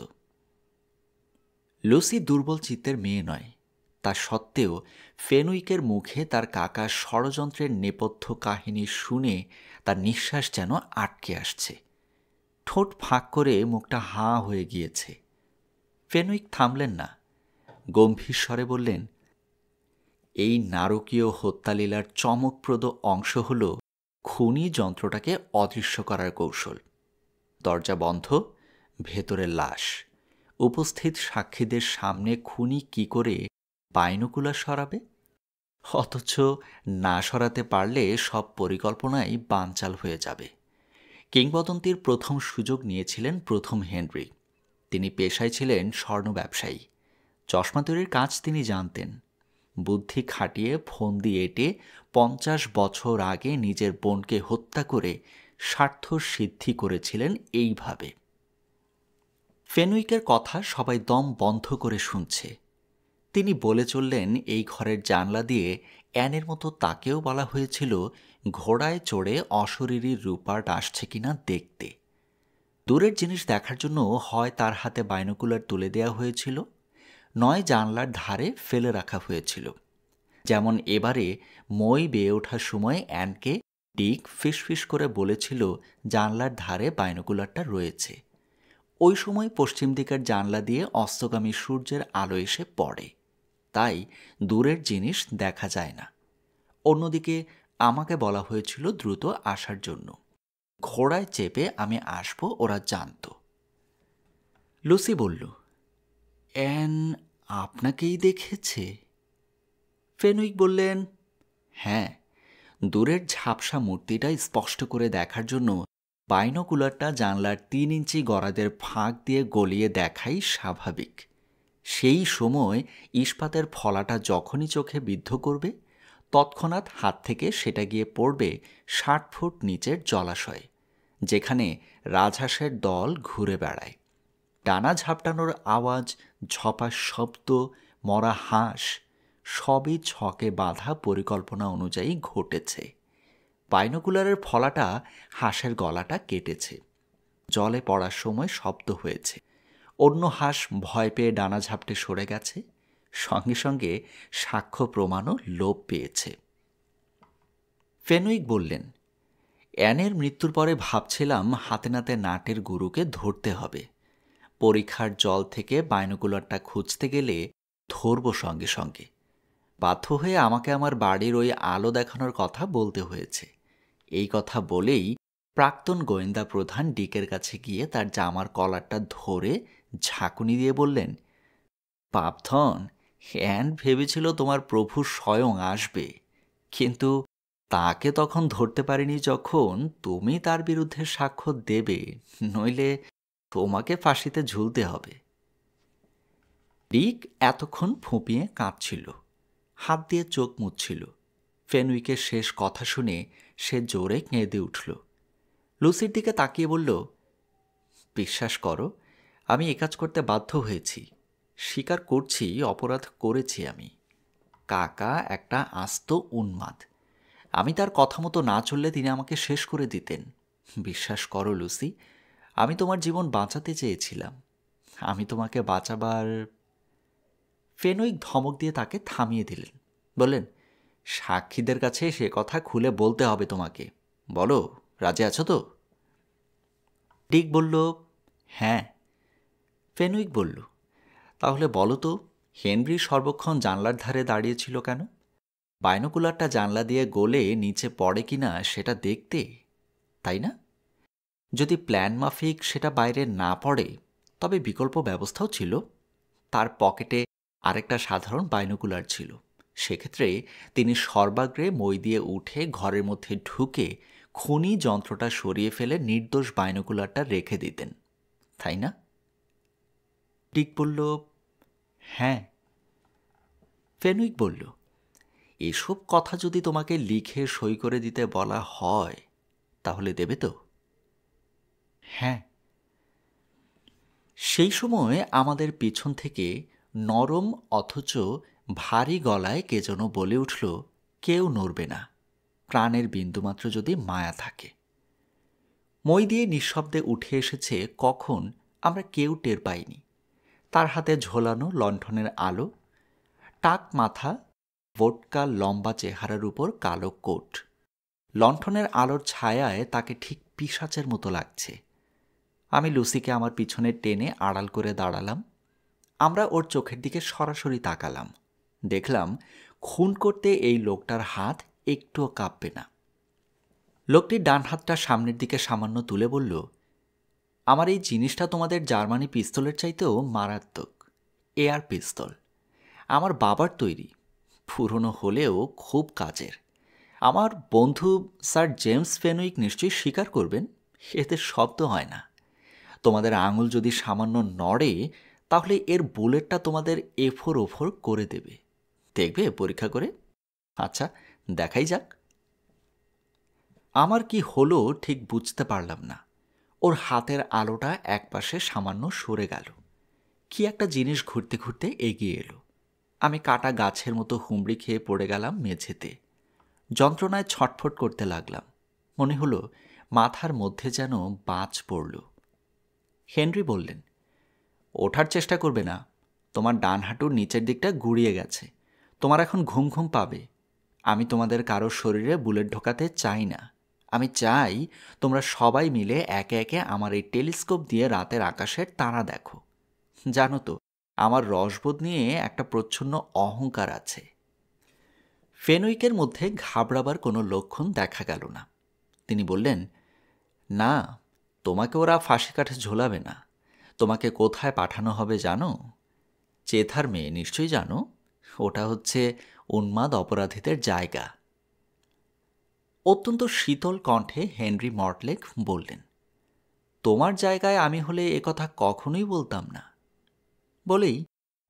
Speaker 1: লুসি দুর্বল চিত্তের মেয়ে নয়। তা সত্ত্বেও ফেনুইকের মুখে তার কাকার ষড়যন্ত্রের নেপথ্য কাহিনী শুনে তার নিঃশ্বাস যেন আটকে আসছে। ঠোঁট ফাঁক করে মুখটা হাঁ হয়ে গিয়েছে। ফেনুইক থামলেন না। গম্ভীর স্বরে বললেন, এই নারকীয় হত্যালীলার চমকপ্রদ অংশ হল খুনি যন্ত্রটাকে অদৃশ্য করার কৌশল। দরজা বন্ধ, ভেতরের লাশ। উপস্থিত সাক্ষীদের সামনে খুনি কি করে বাইনোকুলার সরাবে? অথচ না সরাতে পারলে সব পরিকল্পনাই বানচাল হয়ে যাবে। কিংবদন্তির প্রথম সুযোগ নিয়েছিলেন প্রথম হেনরি। তিনি পেশায় ছিলেন স্বর্ণ ব্যবসায়ী। চশমা তৈরির কাজ তিনি জানতেন। বুদ্ধি খাটিয়ে ফন্দি এঁটে 50 বছর আগে নিজের বোনকে হত্যা করে স্বার্থ সিদ্ধি করেছিলেন এইভাবে। ফেনুইকের কথা সবাই দম বন্ধ করে শুনছে। তিনি বলে চললেন এই ঘরের জানলা দিয়ে অ্যানের মতো তাকেও বলা হয়েছিল ঘোড়ায় চড়ে অশরীরী রূপার্ট আসছে কিনা দেখতে। দূরের জিনিস দেখার জন্য হয় তার হাতে বাইনোকুলার তুলে দেওয়া হয়েছিল, নয় জানলার ধারে ফেলে রাখা হয়েছিল। যেমন এবারে মই বেয়ে ওঠার সময় অ্যানকে ডিক ফিসফিস করে বলেছিল জানলার ধারে বাইনোকুলারটা রয়েছে। ওই সময় পশ্চিম দিকের জানলা দিয়ে অস্তগামী সূর্যের আলো এসে পড়ে, তাই দূরের জিনিস দেখা যায় না। অন্যদিকে আমাকে বলা হয়েছিল দ্রুত আসার জন্য। ঘোড়ায় চেপে আমি আসব ওরা জানত। লুসি বলল, অ্যান আপনাকেই দেখেছে? ফেনুইক বললেন, হ্যাঁ, দূরের ঝাপসা মূর্তিটা স্পষ্ট করে দেখার জন্য বাইনোকুলারটা জানলার 3 ইঞ্চি গরাদের ফাঁক দিয়ে গলিয়ে দেখাই স্বাভাবিক। সেই সময় ইস্পাতের ফলাটা যখনই চোখে বিদ্ধ করবে, তৎক্ষণাৎ হাত থেকে সেটা গিয়ে পড়বে 60 ফুট নিচের জলাশয়ে, যেখানে রাজহাঁসের দল ঘুরে বেড়ায়। ডানা ঝাপটানোর আওয়াজ, ঝপার শব্দ, মরা হাঁস সবই ছকে বাঁধা পরিকল্পনা অনুযায়ী ঘটেছে। বাইনোকুলারের ফলাটা হাঁসের গলাটা কেটেছে। জলে পড়ার সময় শব্দ হয়েছে। অন্য হাঁস ভয় পেয়ে ডানা ঝাপটে সরে গেছে। সঙ্গে সঙ্গে সাক্ষ্য প্রমাণও লোপ পেয়েছে। ফেনুইক বললেন, অ্যানের মৃত্যুর পরে ভাবছিলাম হাতে নাতে নাটের গুরুকে ধরতে হবে। পরীক্ষার জল থেকে বাইনোকুলারটা খুঁজতে গেলে ধরব সঙ্গে সঙ্গে। বাধ্য হয়ে আমাকে আমার বাড়ির ওই আলো দেখানোর কথা বলতে হয়েছে। এই কথা বলেই প্রাক্তন গোয়েন্দা প্রধান ডিকের কাছে গিয়ে তার জামার কলারটা ধরে ঝাঁকুনি দিয়ে বললেন, পাপথন, অ্যান ভেবেছিল তোমার প্রভু স্বয়ং আসবে, কিন্তু তাকে তখন ধরতে পারিনি যখন তুমি তার বিরুদ্ধে সাক্ষ্য দেবে, নইলে তোমাকে ফাঁসিতে ঝুলতে হবে। ডিক এতক্ষণ ফুঁপিয়ে কাঁদছিল, হাত দিয়ে চোখ মুছছিল। ফেনুইকের শেষ কথা শুনে সে জোরে কেঁদে উঠল। লুসির দিকে তাকিয়ে বলল, বিশ্বাস করো, আমি এ কাজ করতে বাধ্য হয়েছি। স্বীকার করছি অপরাধ করেছি আমি। কাকা একটা আস্ত উন্মাদ। আমি তার কথা মতো না চললে তিনি আমাকে শেষ করে দিতেন। বিশ্বাস করো লুসি, আমি তোমার জীবন বাঁচাতে চেয়েছিলাম। আমি তোমাকে বাঁচাবার... ফেনুইক ধমক দিয়ে তাকে থামিয়ে দিলেন। বললেন, সাক্ষীদের কাছে সে কথা খুলে বলতে হবে তোমাকে। বলো, রাজি আছো তো? ডিক বলল, হ্যাঁ। ফেনুইক বলল, তাহলে বলো তো, হেনরি সর্বক্ষণ জানলার ধারে দাঁড়িয়েছিল কেন? বাইনোকুলারটা জানলা দিয়ে গলে নিচে পড়ে কিনা সেটা দেখতে, তাই না? যদি প্ল্যান মাফিক সেটা বাইরে না পড়ে, তবে বিকল্প ব্যবস্থাও ছিল। তার পকেটে আরেকটা সাধারণ বাইনোকুলার ছিল। সেক্ষেত্রে তিনি সর্বাগ্রে মই দিয়ে উঠে ঘরের মধ্যে ঢুকে খুনি যন্ত্রটা সরিয়ে ফেলে নির্দোষ বাইনোকুলারটা রেখে দিতেন, তাই না? ডিক বলল, হ্যাঁ। ফেনুইক বলল, এসব কথা যদি তোমাকে লিখে সই করে দিতে বলা হয়, তাহলে দেবে তো? হ্যাঁ। সেই সময় আমাদের পিছন থেকে নরম অথচ ভারী গলায় কে যেন বলে উঠল, কেউ নড়বে না, প্রাণের বিন্দুমাত্র যদি মায়া থাকে। মই দিয়ে নিঃশব্দে উঠে এসেছে কখন আমরা কেউ টের পাইনি। তার হাতে ঝোলানো লণ্ঠনের আলো, টাক মাথা, ভোটকা লম্বা চেহারার উপর কালো কোট। লণ্ঠনের আলোর ছায়ায় তাকে ঠিক পিশাচের মতো লাগছে। আমি লুসিকে আমার পিছনে টেনে আড়াল করে দাঁড়ালাম। আমরা ওর চোখের দিকে সরাসরি তাকালাম। দেখলাম খুন করতে এই লোকটার হাত একটুও কাঁপবে না। লোকটির ডান হাতটা সামনের দিকে সামান্য তুলে বলল, আমার এই জিনিসটা তোমাদের জার্মানি পিস্তলের চাইতেও মারাত্মক। এয়ার পিস্তল, আমার বাবার তৈরি, পুরনো হলেও খুব কাজের। আমার বন্ধু স্যার জেমস ফেনুইক নিশ্চয়ই স্বীকার করবেন, এতে শব্দ হয় না। তোমাদের আঙুল যদি সামান্য নড়ে, তাহলে এর বুলেটটা তোমাদের এফোর ওফোর করে দেবে। দেখবে পরীক্ষা করে? আচ্ছা, দেখাই যাক। আমার কি হলো ঠিক বুঝতে পারলাম না। ওর হাতের আলোটা একপাশে সামান্য সরে গেল। কি একটা জিনিস ঘুরতে ঘুরতে এগিয়ে এলো। আমি কাটা গাছের মতো হুমড়ি খেয়ে পড়ে গেলাম মেঝেতে। যন্ত্রণায় ছটফট করতে লাগলাম। মনে হলো মাথার মধ্যে যেন বাজ পড়ল। হেনরি বললেন, ওঠার চেষ্টা করবে না, তোমার ডান হাঁটুর নিচের দিকটা গুড়িয়ে গেছে, তোমার এখন ঘুম ঘুম পাবে। আমি তোমাদের কারোর শরীরে বুলেট ঢোকাতে চাই না। আমি চাই তোমরা সবাই মিলে একে একে আমার এই টেলিস্কোপ দিয়ে রাতের আকাশের তারা দেখো। জানো তো, আমার রসবোধ নিয়ে একটা প্রচ্ছন্ন অহংকার আছে। ফেনউইকের মধ্যে ঘাবড়াবার কোনো লক্ষণ দেখা গেল না। তিনি বললেন, না, তোমাকে ওরা ফাঁসি কাঠে ঝোলাবে না। তোমাকে কোথায় পাঠানো হবে জানো? চেথার মেয়ে, নিশ্চয়ই জানো। ওটা হচ্ছে উন্মাদ অপরাধীদের জায়গা। অত্যন্ত শীতল কণ্ঠে হেনরি মর্টলেক বললেন, তোমার জায়গায় আমি হলে একথা কখনোই বলতাম না। বলেই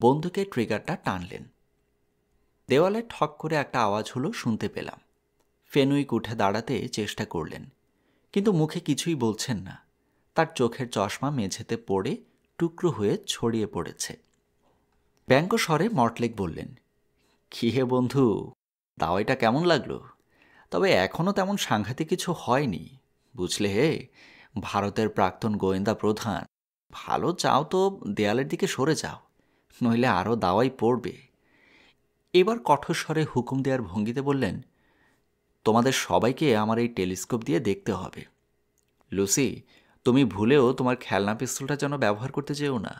Speaker 1: বন্দুকের ট্রিগারটা টানলেন। দেওয়ালে ঠক করে একটা আওয়াজ হলো শুনতে পেলাম। ফেনুইক উঠে দাঁড়াতে চেষ্টা করলেন, কিন্তু মুখে কিছুই বলছেন না। তার চোখের চশমা মেঝেতে পড়ে টুকরো হয়ে ছড়িয়ে পড়েছে। ব্যঙ্গ স্বরে মর্টলেক বললেন, কি হে বন্ধু, দাওয়াইটা কেমন লাগলো? তবে এখনও তেমন সাংঘাতিক কিছু হয়নি, বুঝলে হে। ভারতের প্রাক্তন গোয়েন্দা প্রধান, ভালো চাও তো দেয়ালের দিকে সরে যাও, নইলে আরও দাওয়াই পড়বে। এবার কঠোর স্বরে হুকুম দেওয়ার ভঙ্গিতে বললেন, তোমাদের সবাইকে আমার এই টেলিস্কোপ দিয়ে দেখতে হবে। লুসি, তুমি ভুলেও তোমার খেলনা পিস্তলটা যেন ব্যবহার করতে যেও না।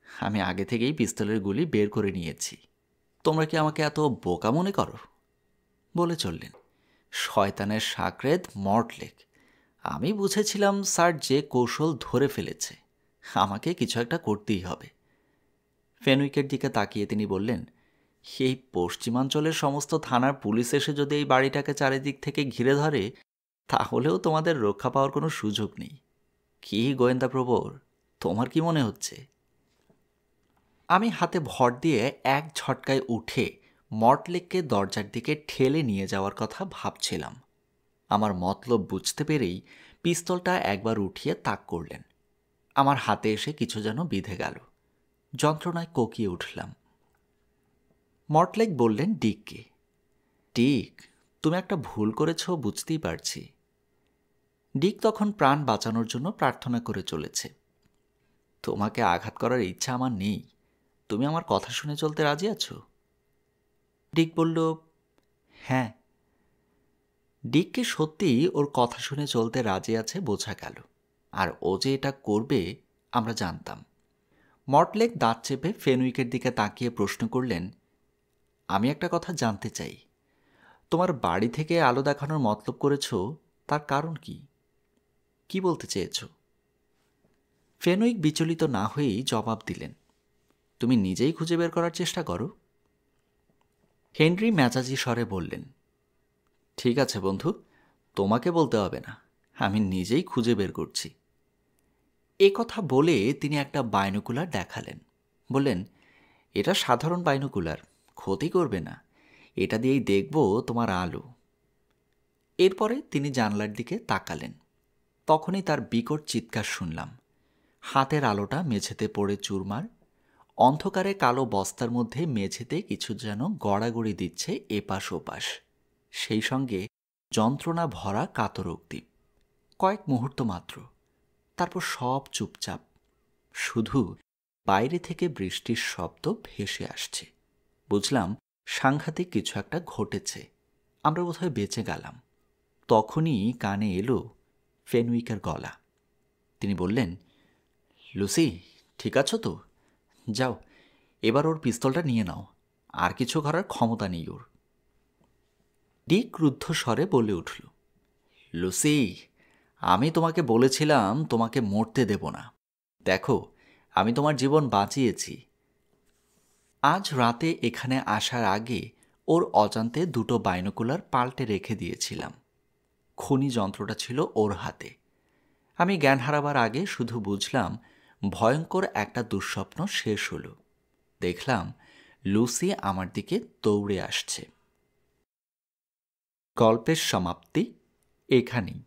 Speaker 1: আমি আগে থেকেই পিস্তলের গুলি বের করে নিয়েছি। তোমরা কি আমাকে এত বোকা মনে করো? বলে চললেন। শয়তানের সাকরেদ মর্টলেক, আমি বুঝেছিলাম স্যার যে কৌশল ধরে ফেলেছে, আমাকে কিছু একটা করতেই হবে। ফেনউইকের দিকে তাকিয়ে তিনি বললেন, এই পশ্চিমাঞ্চলের সমস্ত থানার পুলিশ এসে যদি এই বাড়িটাকে চারিদিক থেকে ঘিরে ধরে, তাহলেও তোমাদের রক্ষা পাওয়ার কোনো সুযোগ নেই। কি গোয়েন্দা প্রবর, তোমার কি মনে হচ্ছে? আমি হাতে ভর দিয়ে এক ঝটকায় উঠে মর্টলেককে দরজার দিকে ঠেলে নিয়ে যাওয়ার কথা ভাবছিলাম। আমার মতলব বুঝতে পেরেই পিস্তলটা একবার উঠিয়ে তাক করলেন। আমার হাতে এসে কিছু যেন বিঁধে গেল। যন্ত্রণায় কোকিয়ে উঠলাম। মর্টলেক বললেন ডিককে, ডিক, তুমি একটা ভুল করেছ বুঝতেই পারছি। ডিক তখন প্রাণ বাঁচানোর জন্য প্রার্থনা করে চলেছে। তোমাকে আঘাত করার ইচ্ছা আমার নেই, তুমি আমার কথা শুনে চলতে রাজি আছো? ডিক বলল, হ্যাঁ। ডিককে সত্যিই ওর কথা শুনে চলতে রাজি আছে বোঝা গেল, আর ও যে এটা করবে আমরা জানতাম। মর্টলেক দাঁত চেপে ফেনউইকের দিকে তাকিয়ে প্রশ্ন করলেন, আমি একটা কথা জানতে চাই। তোমার বাড়ি থেকে আলো দেখানোর মতলব করেছ, তার কারণ কি? কি বলতে চেয়েছ? ফেনউইক বিচলিত না হয়েই জবাব দিলেন, তুমি নিজেই খুঁজে বের করার চেষ্টা করো। হেনরি মেজাজি স্বরে বললেন, ঠিক আছে বন্ধু, তোমাকে বলতে হবে না, আমি নিজেই খুঁজে বের করছি। এ কথা বলে তিনি একটা বাইনোকুলার দেখালেন। বললেন, এটা সাধারণ বাইনোকুলার, ক্ষতি করবে না, এটা দিয়েই দেখব তোমার আলো। এরপরে তিনি জানলার দিকে তাকালেন। তখনই তার বিকট চিৎকার শুনলাম। হাতের আলোটা মেঝেতে পড়ে চুরমার। অন্ধকারে কালো বস্তার মধ্যে মেঝেতে কিছু যেন গড়াগড়ি দিচ্ছে এপাশ ওপাশ, সেই সঙ্গে যন্ত্রণা ভরা কাতরোক্তি। কয়েক মুহূর্ত মাত্র, তারপর সব চুপচাপ। শুধু বাইরে থেকে বৃষ্টির শব্দ ভেসে আসছে। বুঝলাম সাংঘাতিক কিছু একটা ঘটেছে, আমরা বোধহয় বেঁচে গেলাম। তখনই কানে এলো ফেনউইকের গলা। তিনি বললেন, লুসি, ঠিক আছো তো? যাও, এবার ওর পিস্তলটা নিয়ে নাও, আর কিছু করার ক্ষমতা নেই ওর। ডিক ক্রুদ্ধ স্বরে বলে উঠল, লুসি, আমি তোমাকে বলেছিলাম তোমাকে মরতে দেব না। দেখো, আমি তোমার জীবন বাঁচিয়েছি। আজ রাতে এখানে আসার আগে ওর অজান্তে দুটো বাইনোকুলার পাল্টে রেখে দিয়েছিলাম। খুনি যন্ত্রটা ছিল ওর হাতে। আমি জ্ঞান হারাবার আগে শুধু বুঝলাম ভয়ঙ্কর একটা দুঃস্বপ্ন শেষ হলো। দেখলাম লুসি আমার দিকে দৌড়ে আসছে। গল্পের সমাপ্তি এখানেই।